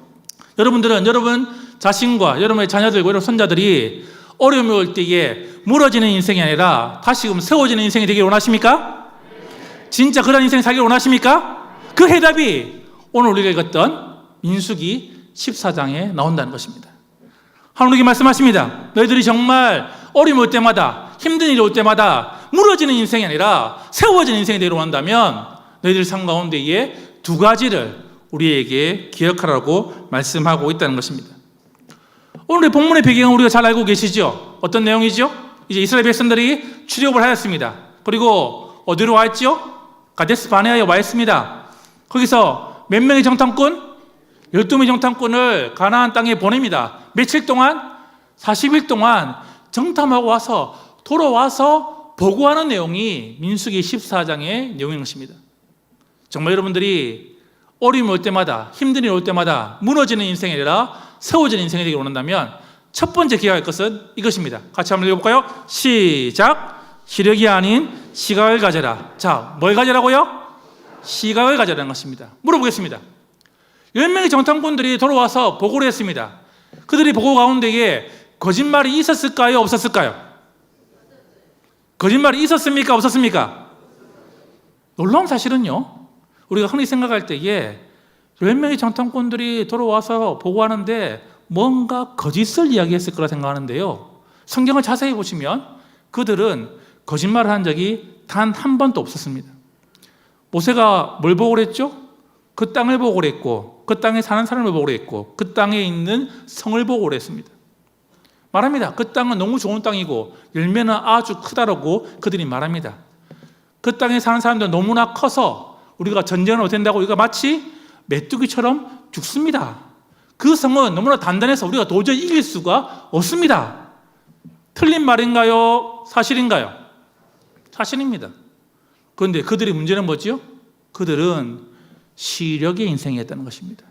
여러분들은 여러분 자신과 여러분의 자녀들과 여러분 손자들이 어려움이 올 때에 무너지는 인생이 아니라 다시금 세워지는 인생이 되기를 원하십니까? 진짜 그런 인생 살기를 원하십니까? 그 해답이 오늘 우리가 읽었던 민수기 14장에 나온다는 것입니다. 하나님께 말씀하십니다. 너희들이 정말 어려움이 올 때마다, 힘든 일이 올 때마다 무너지는 인생이 아니라 세워지는 인생이 되기를 원한다면 너희들 삶 가운데에 두 가지를 우리에게 기억하라고 말씀하고 있다는 것입니다. 오늘의 본문의 배경은 우리가 잘 알고 계시죠? 어떤 내용이죠? 이제 이스라엘 백성들이 출애굽을 하였습니다. 그리고 어디로 와 있죠? 가데스 바네아에 와 있습니다. 거기서 몇 명의 정탐꾼? 12명의 정탐꾼을 가나안 땅에 보냅니다. 며칠 동안? 40일 동안 정탐하고 와서 돌아와서 보고하는 내용이 민수기 14장의 내용인 것입니다. 정말 여러분들이 어려움이 올 때마다, 힘든 일이 올 때마다 무너지는 인생이 아니라 세워지는 인생이 되기를 원한다면 첫 번째 기억할 것은 이것입니다. 같이 한번 읽어볼까요? 시작! 시력이 아닌 시각을 가져라. 자, 뭘 가져라고요? 시각을 가져라는 것입니다. 물어보겠습니다. 10명의 정탐꾼들이 돌아와서 보고를 했습니다. 그들이 보고 가운데에 거짓말이 있었을까요? 없었을까요? 거짓말이 있었습니까? 없었습니까? 놀라운 사실은요, 우리가 흔히 생각할 때에 10명의 정탐꾼들이 돌아와서 보고하는데 뭔가 거짓을 이야기했을 거라 생각하는데요, 성경을 자세히 보시면 그들은 거짓말을 한 적이 단 한 번도 없었습니다. 모세가 뭘 보고를 했죠? 그 땅을 보고를 했고, 그 땅에 사는 사람을 보고를 했고, 그 땅에 있는 성을 보고를 했습니다. 말합니다. 그 땅은 너무 좋은 땅이고 열매는 아주 크다라고 그들이 말합니다. 그 땅에 사는 사람들은 너무나 커서 우리가 전쟁을 된다고 우리가 마치 메뚜기처럼 죽습니다. 그 성은 너무나 단단해서 우리가 도저히 이길 수가 없습니다. 틀린 말인가요? 사실인가요? 사실입니다. 그런데 그들의 문제는 뭐지요? 그들은 시력의 인생이었다는 것입니다.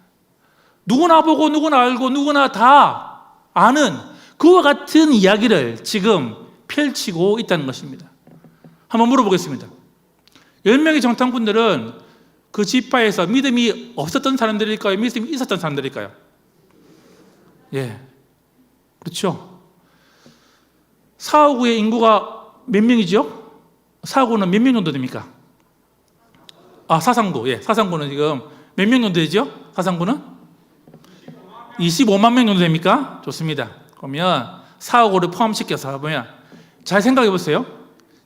누구나 보고 누구나 알고 누구나 다 아는 그와 같은 이야기를 지금 펼치고 있다는 것입니다. 한번 물어보겠습니다. 10명의 정탐꾼들은 그 지파에서 믿음이 없었던 사람들일까요? 믿음이 있었던 사람들일까요? 예, 그렇죠. 사하구의 인구가 몇 명이죠? 사하구는 몇 명 정도 됩니까? 사상구. 예, 사상구는 지금 몇 명 정도 되죠? 사상구는? 25만 명 정도 됩니까? 좋습니다. 그러면 사하구를 포함시켜서 보면 잘 생각해 보세요.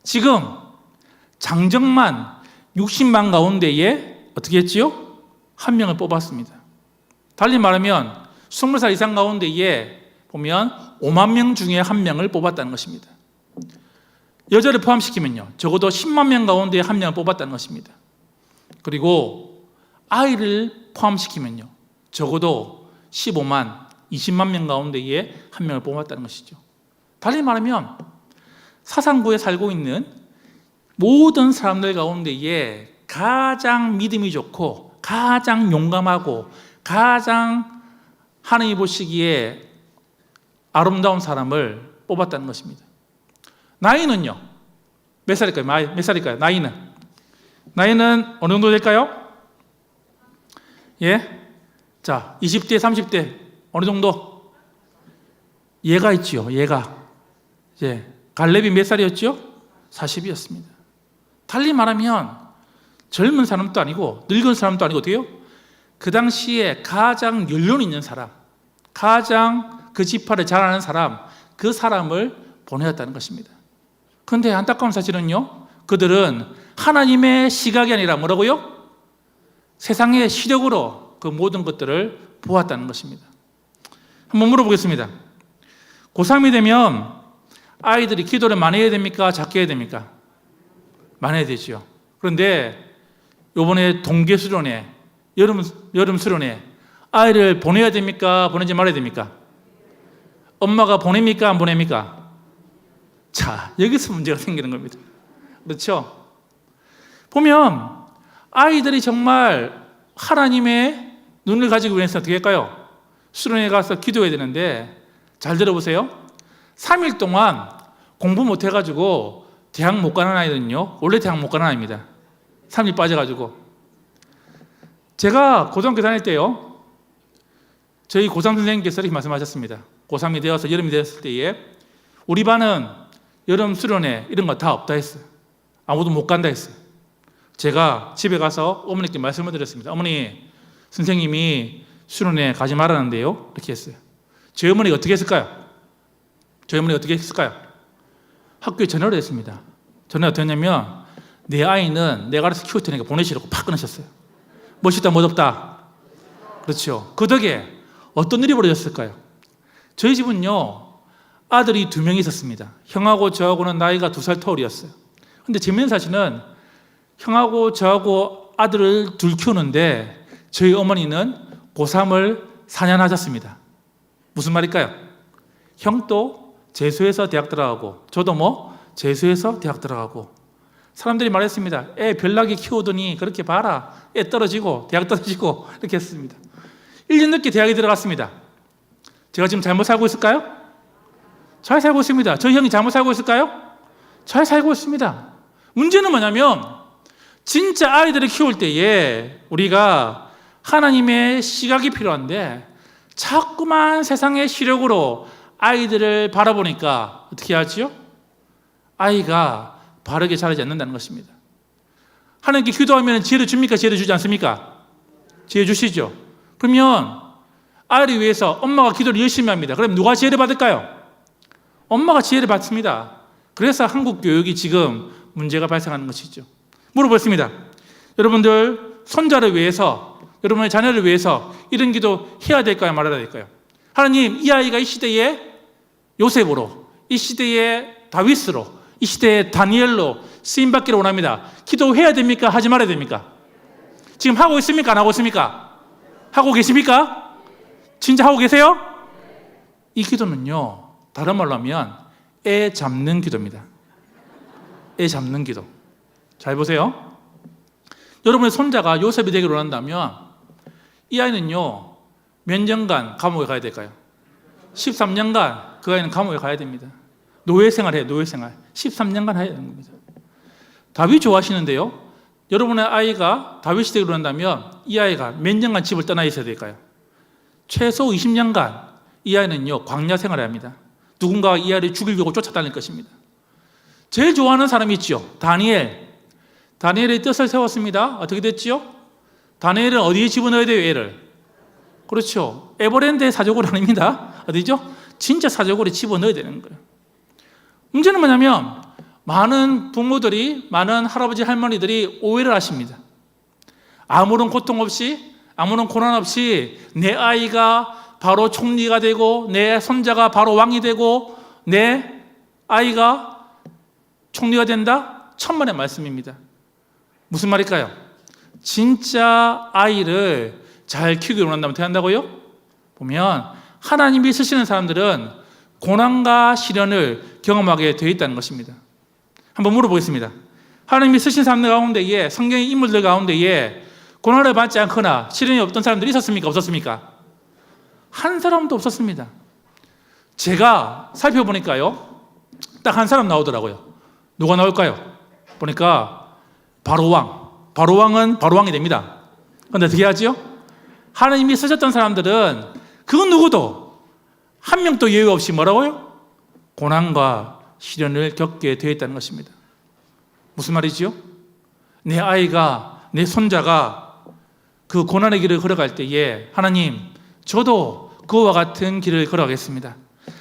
지금 장정만 60만 가운데에 어떻게 했지요? 한 명을 뽑았습니다. 달리 말하면 20살 이상 가운데에 보면 5만 명 중에 한 명을 뽑았다는 것입니다. 여자를 포함시키면요, 적어도 10만 명 가운데에 한 명을 뽑았다는 것입니다. 그리고 아이를 포함시키면요, 적어도 15만, 20만 명 가운데에 한 명을 뽑았다는 것이죠. 달리 말하면 사상구에 살고 있는 모든 사람들 가운데에 가장 믿음이 좋고 가장 용감하고 가장 하나님이 보시기에 아름다운 사람을 뽑았다는 것입니다. 나이는요, 몇 살일까요? 몇 살일까요? 나이는 어느 정도 될까요? 예? 자, 20대, 30대 어느 정도? 얘가 있지요. 얘가 예, 갈렙이 몇 살이었죠? 40이었습니다. 달리 말하면 젊은 사람도 아니고 늙은 사람도 아니고 어때요? 그 당시에 가장 연륜 있는 사람, 가장 그 지파를 잘 아는 사람, 그 사람을 보내었다는 것입니다. 그런데 안타까운 사실은요, 그들은 하나님의 시각이 아니라 뭐라고요? 세상의 시력으로 그 모든 것들을 보았다는 것입니다. 한번 물어보겠습니다. 고3이 되면 아이들이 기도를 많이 해야 됩니까? 작게 해야 됩니까? 많이 해야 되죠. 그런데 이번에 동계 수련회, 여름 수련회, 아이를 보내야 됩니까? 보내지 말아야 됩니까? 엄마가 보냅니까? 안 보냅니까? 자, 여기서 문제가 생기는 겁니다. 그렇죠? 보면 아이들이 정말 하나님의 눈을 가지고 위해서 어떻게 할까요? 수련회 가서 기도해야 되는데, 잘 들어보세요. 3일 동안 공부 못 해가지고 대학 못 가는 아이들은요, 원래 대학 못 가는 아이입니다. 3일 빠져가지고. 제가 고등학교 다닐 때요, 저희 고3 선생님께서 이렇게 말씀하셨습니다. 고3이 되어서 여름이 되었을 때에 우리 반은 여름 수련회 이런 거 다 없다 했어요. 아무도 못 간다 했어요. 제가 집에 가서 어머니께 말씀을 드렸습니다. 어머니, 선생님이 수련회 가지 말라는데요, 이렇게 했어요. 저희 어머니가 어떻게 했을까요? 학교에 전화를 했습니다. 전화가 어떻게 했냐면, 내 아이는 내가 알아서 키울 테니까 보내시라고 팍 끊으셨어요. 멋있다 멋없다. 그렇죠. 그 덕에 어떤 일이 벌어졌을까요? 저희 집은요, 아들이 2명이 있었습니다. 형하고 저하고는 나이가 2살 터울이었어요. 근데 재미있는 사실은 형하고 저하고 아들을 둘 키우는데 저희 어머니는 고3을 4년 하셨습니다. 무슨 말일까요? 형도 재수해서 대학 들어가고 저도 재수해서 대학 들어가고 사람들이 말했습니다. 애 별나게 키우더니 그렇게 봐라. 애 떨어지고 대학 떨어지고 이렇게 했습니다. 1년 늦게 대학에 들어갔습니다. 제가 지금 잘못 살고 있을까요? 잘 살고 있습니다. 저희 형이 잘못 살고 있을까요? 잘 살고 있습니다. 문제는 뭐냐면 진짜 아이들을 키울 때에 우리가 하나님의 시각이 필요한데 자꾸만 세상의 시력으로 아이들을 바라보니까 어떻게 하지요? 아이가 바르게 자라지 않는다는 것입니다. 하나님께 기도하면 지혜를 줍니까? 지혜를 주지 않습니까? 지혜 주시죠. 그러면 아이를 위해서 엄마가 기도를 열심히 합니다. 그럼 누가 지혜를 받을까요? 엄마가 지혜를 받습니다. 그래서 한국 교육이 지금 문제가 발생하는 것이죠. 물어보겠습니다. 여러분들 손자를 위해서, 여러분의 자녀를 위해서 이런 기도 해야 될까요? 말아야 될까요? 하나님, 이 아이가 이 시대에 요셉으로, 이 시대에 다윗으로, 이 시대에 다니엘로 쓰임받기를 원합니다. 기도해야 됩니까? 하지 말아야 됩니까? 지금 하고 있습니까? 안 하고 있습니까? 하고 계십니까? 진짜 하고 계세요? 이 기도는요, 다른 말로 하면 애 잡는 기도입니다. 애 잡는 기도. 잘 보세요. 여러분의 손자가 요셉이 되기를 원한다면 이 아이는요, 몇 년간 감옥에 가야 될까요? 13년간 그 아이는 감옥에 가야 됩니다. 노예생활 해요. 노예생활 13년간 해야 되는 겁니다. 다윗 좋아하시는데요, 여러분의 아이가 다윗이 되기를 원한다면 이 아이가 몇 년간 집을 떠나 있어야 될까요? 최소 20년간 이 아이는요, 광야 생활을 합니다. 누군가가 이 아이를 죽이려고 쫓아다닐 것입니다. 제일 좋아하는 사람이 있죠. 다니엘. 다니엘의 뜻을 세웠습니다. 어떻게 됐지요? 다니엘은 어디에 집어넣어야 돼요? 애를. 그렇죠. 에버랜드의 사족골 아닙니다. 어디죠? 진짜 사족골에 집어넣어야 되는 거예요. 문제는 뭐냐면 많은 부모들이, 많은 할아버지 할머니들이 오해를 하십니다. 아무런 고통 없이, 아무런 고난 없이 내 아이가 바로 총리가 되고 내 손자가 바로 왕이 되고 내 아이가 총리가 된다? 천만의 말씀입니다. 무슨 말일까요? 진짜 아이를 잘 키우기 원한다면 어떻게 한다고요? 보면 하나님이 쓰시는 사람들은 고난과 시련을 경험하게 되어 있다는 것입니다. 한번 물어보겠습니다. 하나님이 쓰신 사람들 가운데에, 성경의 인물들 가운데에 고난을 받지 않거나 시련이 없던 사람들이 있었습니까? 없었습니까? 한 사람도 없었습니다. 제가 살펴보니까요, 딱 한 사람 나오더라고요. 누가 나올까요? 보니까 바로왕. 바로왕은 바로왕이 됩니다. 그런데 어떻게 하죠? 하나님이 쓰셨던 사람들은 그 누구도 한 명도 예외 없이 뭐라고요? 고난과 시련을 겪게 되어 있다는 것입니다. 무슨 말이지요? 내 아이가, 내 손자가 그 고난의 길을 걸어갈 때에 하나님, 저도 그와 같은 길을 걸어가겠습니다.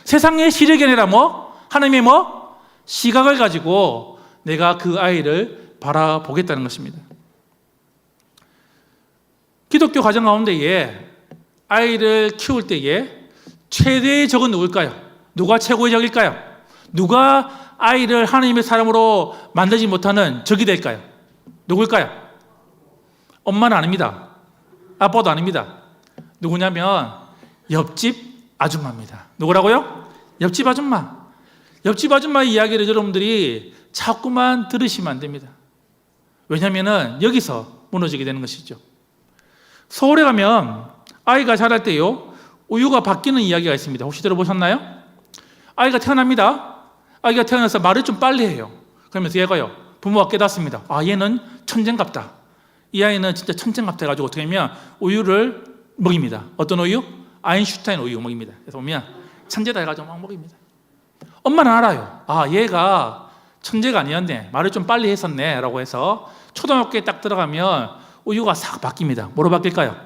세상의 시력이 아니라 뭐? 하나님의 뭐? 시각을 가지고 내가 그 아이를 바라보겠다는 것입니다. 기독교 가정 가운데에 아이를 키울 때에 최대의 적은 누굴까요? 누가 최고의 적일까요? 누가 아이를 하나님의 사람으로 만들지 못하는 적이 될까요? 누굴까요? 엄마는 아닙니다. 아빠도 아닙니다. 누구냐면 옆집 아줌마입니다. 누구라고요? 옆집 아줌마. 옆집 아줌마의 이야기를 여러분들이 자꾸만 들으시면 안 됩니다. 왜냐하면 여기서 무너지게 되는 것이죠. 서울에 가면 아이가 자랄 때요, 우유가 바뀌는 이야기가 있습니다. 혹시 들어보셨나요? 아이가 태어납니다. 아이가 태어나서 말을 좀 빨리 해요. 그러면서 얘가요, 부모가 깨닫습니다. 아, 얘는 천재인갑다. 이 아이는 진짜 천재인갑다 해가지고 어떻게 하면 우유를 먹입니다. 어떤 우유? 아인슈타인 우유 먹입니다. 그래서 보면 천재다 해가지고 막 먹입니다. 엄마는 알아요. 아, 얘가 천재가 아니었네. 말을 좀 빨리 했었네. 라고 해서 초등학교에 딱 들어가면 우유가 싹 바뀝니다. 뭐로 바뀔까요?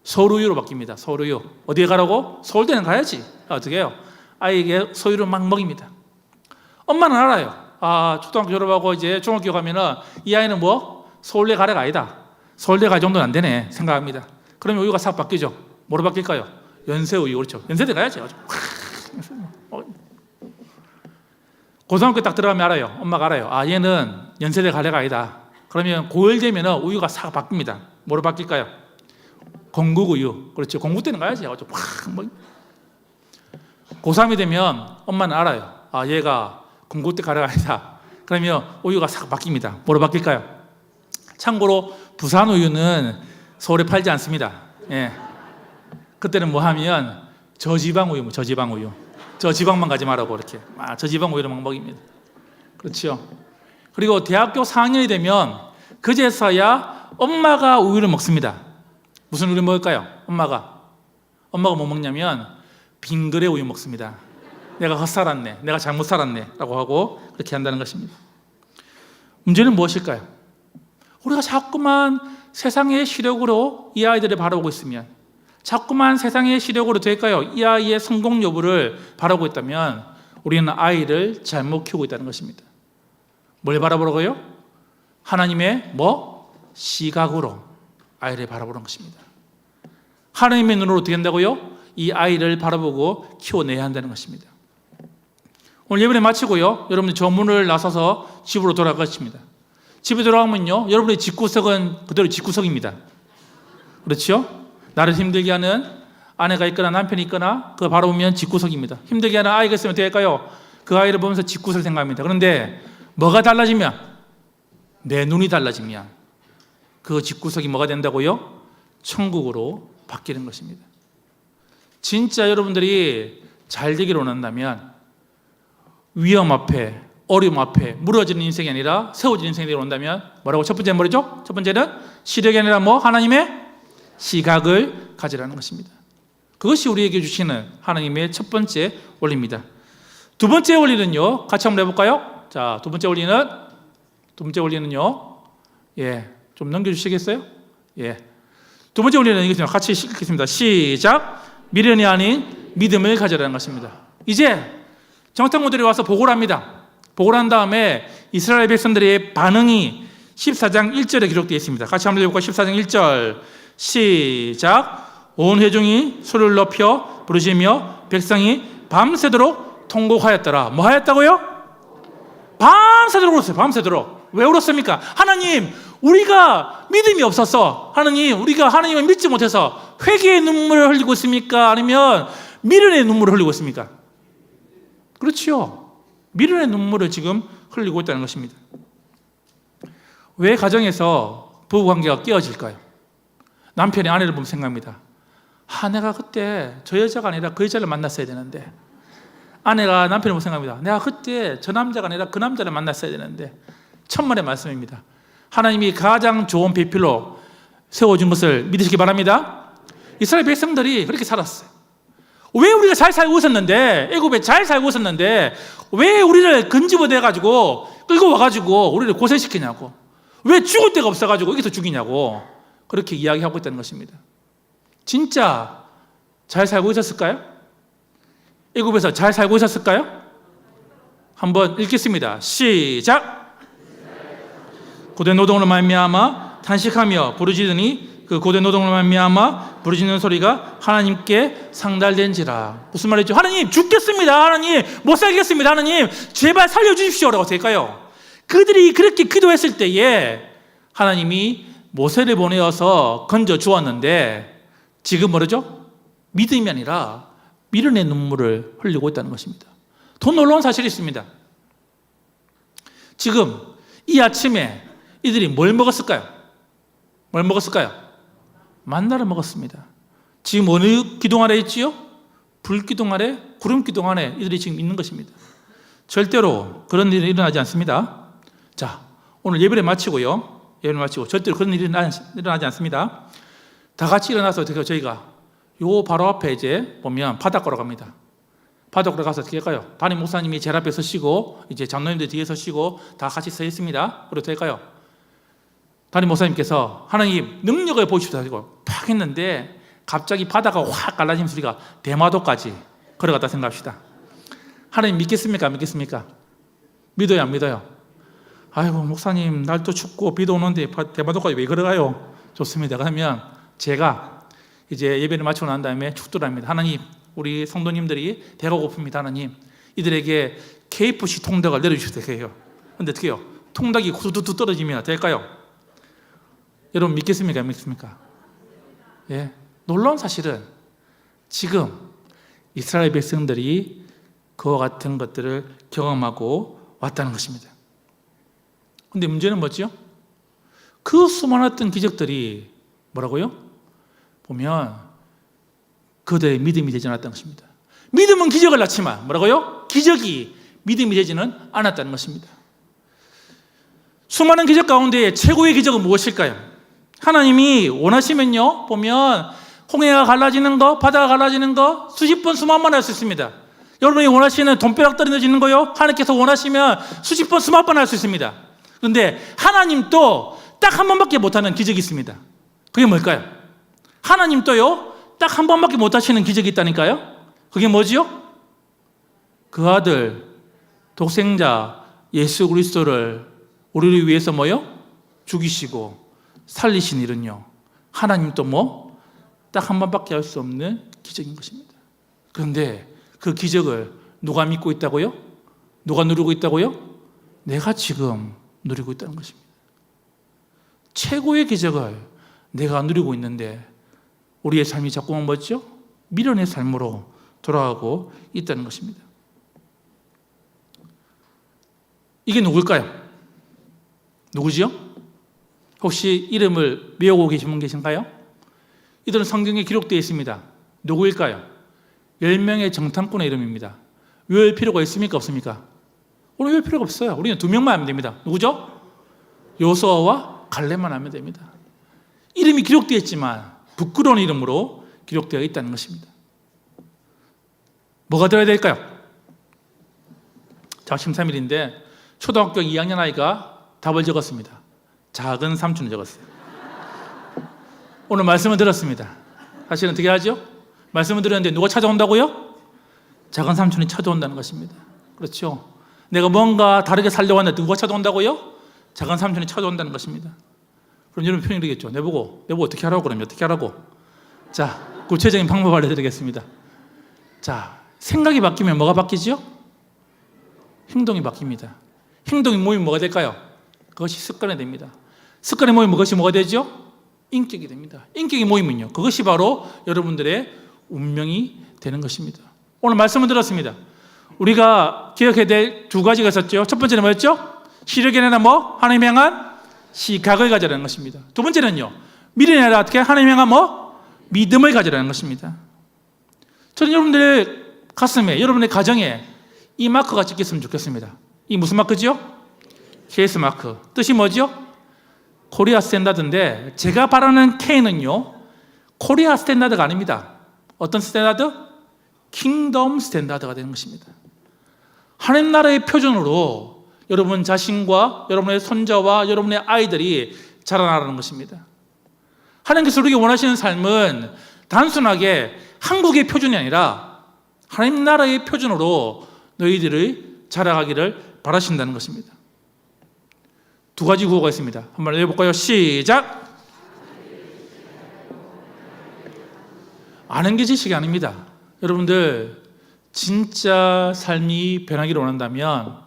서울우유로 바뀝니다. 서울우유. 어디에 가라고? 서울대는 가야지. 어떻게 해요? 아이에게 소유를 막 먹입니다. 엄마는 알아요. 아, 초등학교 졸업하고 이제 중학교 가면은 이 아이는 뭐? 서울대 가래가 아니다. 서울대 갈 정도는 안 되네. 생각합니다. 그러면 우유가 싹 바뀌죠. 뭐로 바뀔까요? 연세우유. 그렇죠. 연세대 가야지. 고등학교 딱 들어가면 알아요. 엄마가 알아요. 아, 얘는 연세대 가래가 아니다. 그러면 고1 되면 우유가 싹 바뀝니다. 뭐로 바뀔까요? 건국우유. 그렇죠. 공부 때는 가야지. 고3이 되면 엄마는 알아요. 아, 얘가 공부 때 가래가 아니다. 그러면 우유가 싹 바뀝니다. 뭐로 바뀔까요? 참고로 부산 우유는 서울에 팔지 않습니다. 예. 그때는 뭐 하면 저지방 우유, 저지방 우유. 저지방만 가지 말라고 이렇게. 저지방 우유를 막 먹입니다. 그렇죠. 그리고 대학교 4학년이 되면 그제서야 엄마가 우유를 먹습니다. 무슨 우유를 먹을까요? 엄마가 뭐 먹냐면 빙그레 우유 먹습니다. 내가 헛살았네, 내가 잘못 살았네 라고 하고 그렇게 한다는 것입니다. 문제는 무엇일까요? 우리가 자꾸만 세상의 시력으로 이 아이들을 바라보고 있으면, 자꾸만 세상의 시력으로 될까요? 이 아이의 성공 여부를 바라보고 있다면 우리는 아이를 잘못 키우고 있다는 것입니다. 뭘 바라보라고요? 하나님의 시각으로 아이를 바라보는 것입니다. 하나님의 눈으로 어떻게 한다고요? 이 아이를 바라보고 키워내야 한다는 것입니다. 오늘 예배를 마치고요, 여러분들 저 문을 나서서 집으로 돌아갈 것입니다. 집에 돌아가면요, 여러분의 집구석은 그대로 집구석입니다. 그렇죠? 나를 힘들게 하는 아내가 있거나 남편이 있거나 그걸 바라보면 집구석입니다. 힘들게 하는 아이가 있으면 어떻게 할까요? 그 아이를 보면서 집구석을 생각합니다. 그런데 뭐가 달라지면, 내 눈이 달라지면 그 집구석이 뭐가 된다고요? 천국으로 바뀌는 것입니다. 진짜 여러분들이 잘 되기를 원한다면 위험 앞에, 어려움 앞에 무너지는 인생이 아니라 세워지는 인생이 되기를 원한다면 뭐라고? 첫 번째는 뭐죠? 첫 번째는 시력이 아니라 하나님의 시각을 가지라는 것입니다. 그것이 우리에게 주시는 하나님의 첫 번째 원리입니다. 두 번째 원리는요, 같이 한번 해볼까요? 자, 두 번째 원리는요, 좀 넘겨주시겠어요? 두 번째 원리는 이것입니다. 같이 읽겠습니다. 시작. 미련이 아닌 믿음을 가져라는 것입니다. 이제 정탐꾼들이 와서 보고를 합니다. 보고를 한 다음에 이스라엘 백성들의 반응이 14장 1절에 기록되어 있습니다. 같이 한번 읽어볼까요? 14장 1절 시작. 온 회중이 소리를 높여 부르시며 백성이 밤새도록 통곡하였더라. 뭐 하였다고요? 밤새도록 울었어요. 밤새도록. 왜 울었습니까? 하나님, 우리가 믿음이 없어서, 하나님, 우리가 하나님을 믿지 못해서 회개의 눈물을 흘리고 있습니까? 아니면 미련의 눈물을 흘리고 있습니까? 그렇지요. 미련의 눈물을 지금 흘리고 있다는 것입니다. 왜 가정에서 부부관계가 깨어질까요? 남편이 아내를 보면 생각합니다. 내가 그때 저 여자가 아니라 그 여자를 만났어야 되는데, 아내가 남편을 보면 생각합니다. 내가 그때 저 남자가 아니라 그 남자를 만났어야 되는데. 천만의 말씀입니다. 하나님이 가장 좋은 배필로 세워준 것을 믿으시기 바랍니다. 이스라엘 백성들이 그렇게 살았어요. 왜 우리가 잘 살고 있었는데, 애굽에 잘 살고 있었는데 왜 우리를 건집어내가지고 끌고 와가지고 우리를 고생시키냐고, 왜 죽을 데가 없어가지고 여기서 죽이냐고 그렇게 이야기하고 있다는 것입니다. 진짜 잘 살고 있었을까요? 애굽에서 잘 살고 있었을까요? 한번 읽겠습니다. 시작. 고된 노동으로 말미암아 탄식하며 부르짖으니 그 고된 노동으로 말미암아 부르짖는 소리가 하나님께 상달된지라. 무슨 말이죠? 하나님, 죽겠습니다. 하나님, 못 살겠습니다. 하나님, 제발 살려주십시오라고 될까요? 그들이 그렇게 기도했을 때에 하나님이 모세를 보내어서 건져 주었는데, 지금 뭐죠? 믿음이 아니라 미련의 눈물을 흘리고 있다는 것입니다. 더 놀라운 사실이 있습니다. 지금 이 아침에 이들이 뭘 먹었을까요? 뭘 먹었을까요? 만나를 먹었습니다. 지금 어느 기둥 아래 있지요? 불기둥 아래, 구름 기둥 아래 이들이 지금 있는 것입니다. 절대로 그런 일이 일어나지 않습니다. 자, 오늘 예배를 마치고요. 예배를 마치고 절대로 그런 일이 일어나지 않습니다. 다 같이 일어나서 어떻게 저희가 요 바로 앞에 이제 보면 바닷가로 갑니다. 바닷가로 가서 어떻게 할까요? 담임 목사님이 제일 앞에 서시고 이제 장로님들 뒤에 서시고 다 같이 서 있습니다. 그리고 어떻게 할까요? 담임 목사님께서 하나님 능력을 보십시오 하고 팍 했는데 갑자기 바다가 확 갈라지는 소리가 대마도까지 걸어갔다 생각합시다. 하나님 믿겠습니까? 안 믿겠습니까? 믿어요, 안 믿어요? 아이고 목사님 날도 춥고 비도 오는데 대마도까지 왜 걸어가요? 좋습니다. 그러면 제가 이제 예배를 마치고 난 다음에 축도합니다. 하나님, 우리 성도님들이 배가 고픕니다. 하나님, 이들에게 KFC 통닭을 내려주셔도 해요. 근데 어떻게 해요? 통닭이 후두두 떨어지면 될까요? 여러분 믿겠습니까? 안 믿습니까? 예. 놀라운 사실은 지금 이스라엘 백성들이 그와 같은 것들을 경험하고 왔다는 것입니다. 근데 문제는 뭐지요? 그 수많았던 기적들이 뭐라고요? 보면 그들의 믿음이 되지 않았다는 것입니다. 믿음은 기적을 낳지만 뭐라고요? 기적이 믿음이 되지는 않았다는 것입니다. 수많은 기적 가운데 최고의 기적은 무엇일까요? 하나님이 원하시면요, 보면 홍해가 갈라지는 거, 바다가 갈라지는 거 수십 번 수만 번 할 수 있습니다. 여러분이 원하시는 돈벼락 떨어지는 거요, 하나님께서 원하시면 수십 번 수만 번 할 수 있습니다. 그런데 하나님도 딱 한 번밖에 못하는 기적이 있습니다. 그게 뭘까요? 하나님도요, 딱 한 번밖에 못하시는 기적이 있다니까요. 그게 뭐지요? 그 아들 독생자 예수 그리스도를 우리를 위해서 뭐요? 죽이시고 살리신 일은요, 하나님도 뭐 딱 한 번밖에 할 수 없는 기적인 것입니다. 그런데 그 기적을 누가 믿고 있다고요? 누가 누리고 있다고요? 내가 지금 누리고 있다는 것입니다. 최고의 기적을 내가 누리고 있는데 우리의 삶이 자꾸만 뭐죠? 미련의 삶으로 돌아가고 있다는 것입니다. 이게 누굴까요? 누구지요? 혹시 이름을 외우고 계신 분 계신가요? 이들은 성경에 기록되어 있습니다. 누구일까요? 10명의 정탐꾼의 이름입니다. 외울 필요가 있습니까? 없습니까? 우리 외울 필요가 없어요. 우리는 2명만 하면 됩니다. 누구죠? 여호수아와 갈렙만 하면 됩니다. 이름이 기록되어 있지만 부끄러운 이름으로 기록되어 있다는 것입니다. 뭐가 들어야 될까요? 작심 3일인데 초등학교 2학년 아이가 답을 적었습니다. 작은 삼촌을 적었어요. 오늘 말씀을 들었습니다. 사실은 어떻게 하죠? 말씀을 들었는데 누가 찾아온다고요? 작은 삼촌이 찾아온다는 것입니다. 그렇죠? 내가 뭔가 다르게 살려고 하는데 누가 찾아온다고요? 작은 삼촌이 찾아온다는 것입니다. 그럼 여러분 표현이 되겠죠? 내보고 어떻게 하라고 그러면 어떻게 하라고? 자, 구체적인 방법 알려드리겠습니다. 자, 생각이 바뀌면 뭐가 바뀌죠? 행동이 바뀝니다. 행동이 모이면 뭐가 될까요? 그것이 습관이 됩니다. 습관이 모이면 그것이 뭐가 되죠? 인격이 됩니다. 인격이 모이면요, 그것이 바로 여러분들의 운명이 되는 것입니다. 오늘 말씀을 들었습니다. 우리가 기억해야 될 2가지가 있었죠. 첫 번째는 뭐였죠? 시력이 아니라 뭐? 하나님 향한 시각을 가지라는 것입니다. 두 번째는요, 미련이 아니라 어떻게 하나님 향한 뭐? 믿음을 가지라는 것입니다. 저는 여러분들의 가슴에, 여러분의 가정에 이 마크가 찍혔으면 좋겠습니다. 이 무슨 마크죠? KS 마크. 뜻이 뭐죠? 코리아 스탠다드인데 제가 바라는 K는요, 코리아 스탠다드가 아닙니다. 어떤 스탠다드? 킹덤 스탠다드가 되는 것입니다. 하나님 나라의 표준으로 여러분 자신과 여러분의 손자와 여러분의 아이들이 자라나라는 것입니다. 하나님께서 우리에게 원하시는 삶은 단순하게 한국의 표준이 아니라 하나님 나라의 표준으로 너희들이 자라가기를 바라신다는 것입니다. 2가지 구호가 있습니다. 한번 해볼까요? 시작! 아는 게 지식이 아닙니다. 여러분들 진짜 삶이 변하기를 원한다면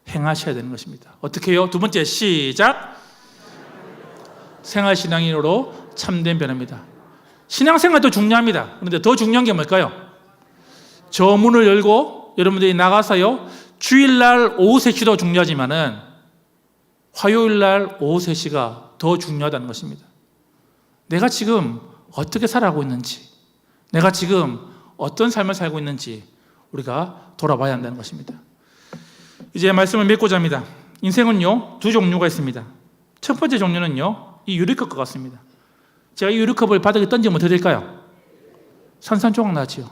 행하셔야 되는 것입니다. 어떻게 해요? 2번째 시작! 생활신앙인으로 참된 변화입니다. 신앙생활도 중요합니다. 그런데 더 중요한 게 뭘까요? 저 문을 열고 여러분들이 나가서요, 주일날 오후 3시도 중요하지만은 화요일날 오후 3시가 더 중요하다는 것입니다. 내가 지금 어떻게 살아가고 있는지, 내가 지금 어떤 삶을 살고 있는지 우리가 돌아봐야 한다는 것입니다. 이제 말씀을 맺고자 합니다. 인생은요, 2 종류가 있습니다. 첫 번째 종류는요, 이 유리컵과 같습니다. 제가 이 유리컵을 바닥에 던지면 어떻게 될까요? 산산조각 나지요.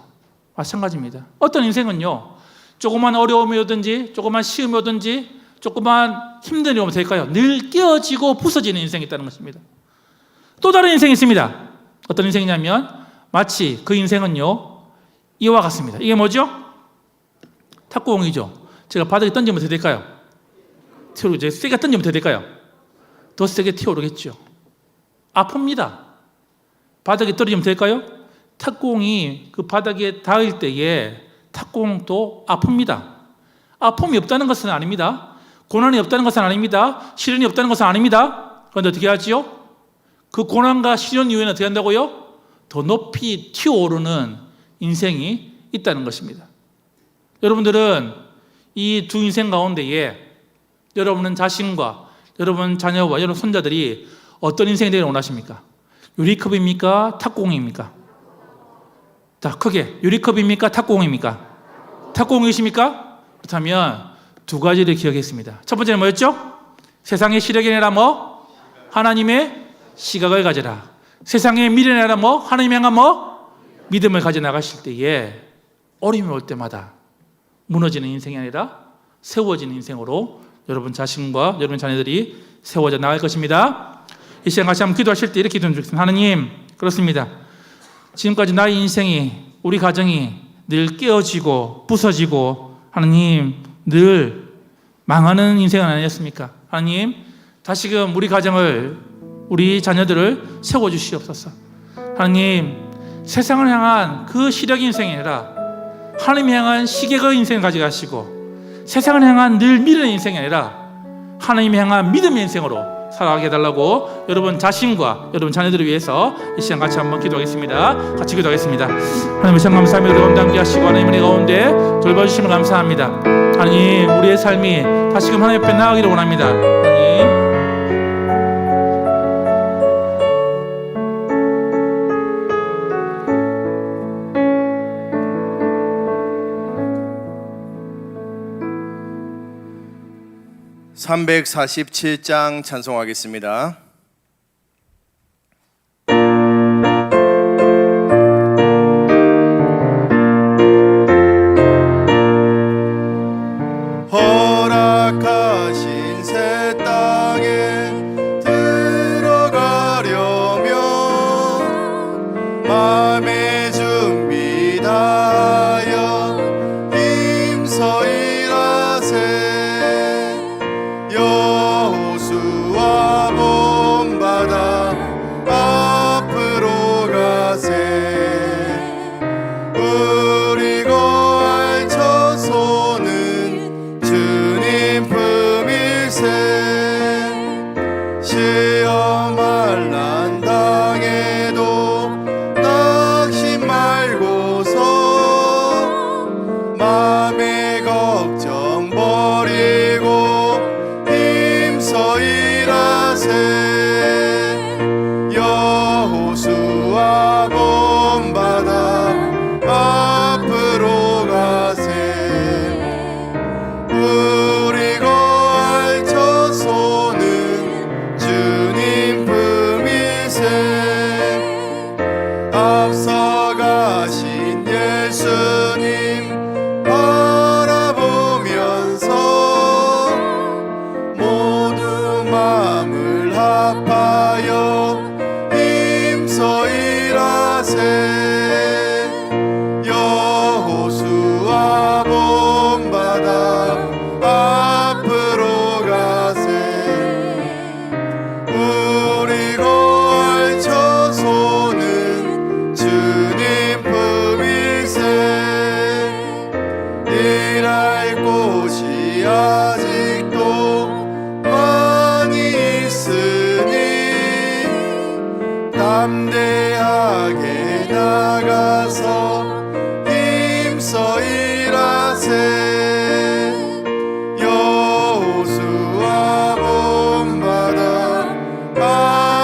마찬가지입니다. 어떤 인생은요, 조그만 어려움이 오든지 조그만 시험이 오든지 조그만 힘든 일이 오면 될까요? 늘 깨어지고 부서지는 인생이 있다는 것입니다. 또 다른 인생이 있습니다. 어떤 인생이냐면 마치 그 인생은요, 이와 같습니다. 이게 뭐죠? 탁구공이죠. 제가 바닥에 던지면 어떻게 될까요? 튀어오르죠. 세게 던지면 어떻게 될까요? 더 세게 튀어오르겠죠. 아픕니다. 바닥에 떨어지면 될까요? 탁구공이 그 바닥에 닿을 때에 탁구공도 아픕니다. 아픔이 없다는 것은 아닙니다. 고난이 없다는 것은 아닙니다. 시련이 없다는 것은 아닙니다. 그런데 어떻게 하지요? 그 고난과 시련 이후에는 어떻게 한다고요? 더 높이 튀어오르는 인생이 있다는 것입니다. 여러분들은 이 2 인생 가운데에 여러분은 자신과 여러분 자녀와 여러분 손자들이 어떤 인생이 되기를 원하십니까? 유리컵입니까? 탁구공입니까? 자, 크게 유리컵입니까? 탁구공입니까? 탁구공이십니까? 그렇다면 두 가지를 기억했습니다. 첫 번째는 뭐였죠? 세상의 시력이 아니라 뭐? 하나님의 시각을 가져라. 세상의 미래는 아니라 뭐? 하나님을 향한 뭐? 믿음을 가져 나가실 때에 어려움이 올 때마다 무너지는 인생이 아니라 세워지는 인생으로 여러분 자신과 여러분 자녀들이 세워져 나갈 것입니다. 이 시간 같이 한번 기도하실 때 이렇게 기도해 주겠습니다. 하나님, 그렇습니다. 지금까지 나의 인생이, 우리 가정이 늘 깨어지고 부서지고 하나님 늘 망하는 인생은 아니었습니까? 하나님, 다시금 우리 가정을, 우리 자녀들을 세워주시옵소서. 하나님, 세상을 향한 그 시력의 인생이 아니라 하나님을 향한 시객의 인생을 가져가시고, 세상을 향한 늘 미련의 인생이 아니라 하나님을 향한 믿음의 인생으로 살아가게 해달라고 여러분 자신과 여러분 자녀들을 위해서 이 시간 같이 한번 기도하겠습니다. 같이 기도하겠습니다. 하나님, 참 감사합니다. 가운데 함께하시고 하나님 은혜 가운데 돌봐주시면 감사합니다. 하나님, 우리의 삶이 다시금 하나님 앞에 나아가기를 원합니다. 하나님, 347장 찬송하겠습니다. 허락하신 새 땅에 들어가려면 마음의 준비 다하여 힘써 일하세. 여호수아 본바다 앞으로 가세. 우리 거할 처소는 주님 품일세. 시험할 난 당해도 낙심 말고서 맘의 걱정 버리고 힘써 일하세. 여호수아 본바다 앞으로 가세. 우리 거할 처소는 주님 품일세. 앞서가신 예수님 바라보면서 모두 마음을 합하여 힘써 일하세. 여호수아 본바다 앞으로 가세. 우리 거할 처소는 주님 품일세. 일할 곳이 아직도 많이 있으니 담대하게 나가서 힘써 일하세. 여호수아 본바다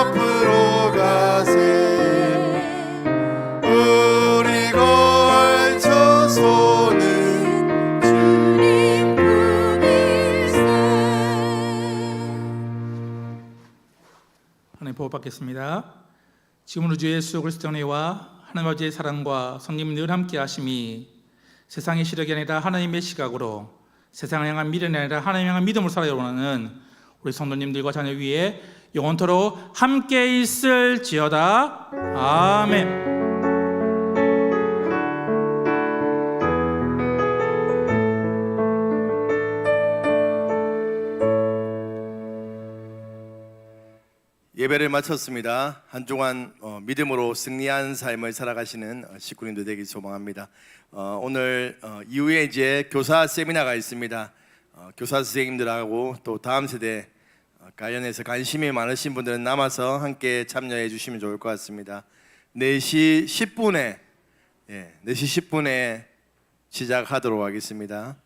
앞으로 가세. 우리 거할 처소는 주님 품일세. 하나님 복 받겠습니다. 지금으로 주 예수 그리스도의 은혜와 하나님 아버지의 사랑과 성령님 늘 함께 하심이 세상의 시력이 아니라 하나님의 시각으로, 세상을 향한 미련이 아니라 하나님을 향한 믿음으로 살아야 원하는 우리 성도님들과 자녀 위에 영원토록 함께 있을지어다. 아멘. 예배를 마쳤습니다. 한 주간 믿음으로 승리한 삶을 살아가시는 식구님들 되길 소망합니다. 오늘 이후에 이제 교사 세미나가 있습니다. 교사 선생님들하고 또 다음 세대 관련해서 관심이 많으신 분들은 남아서 함께 참여해 주시면 좋을 것 같습니다. 4시 10분에 시작하도록 하겠습니다.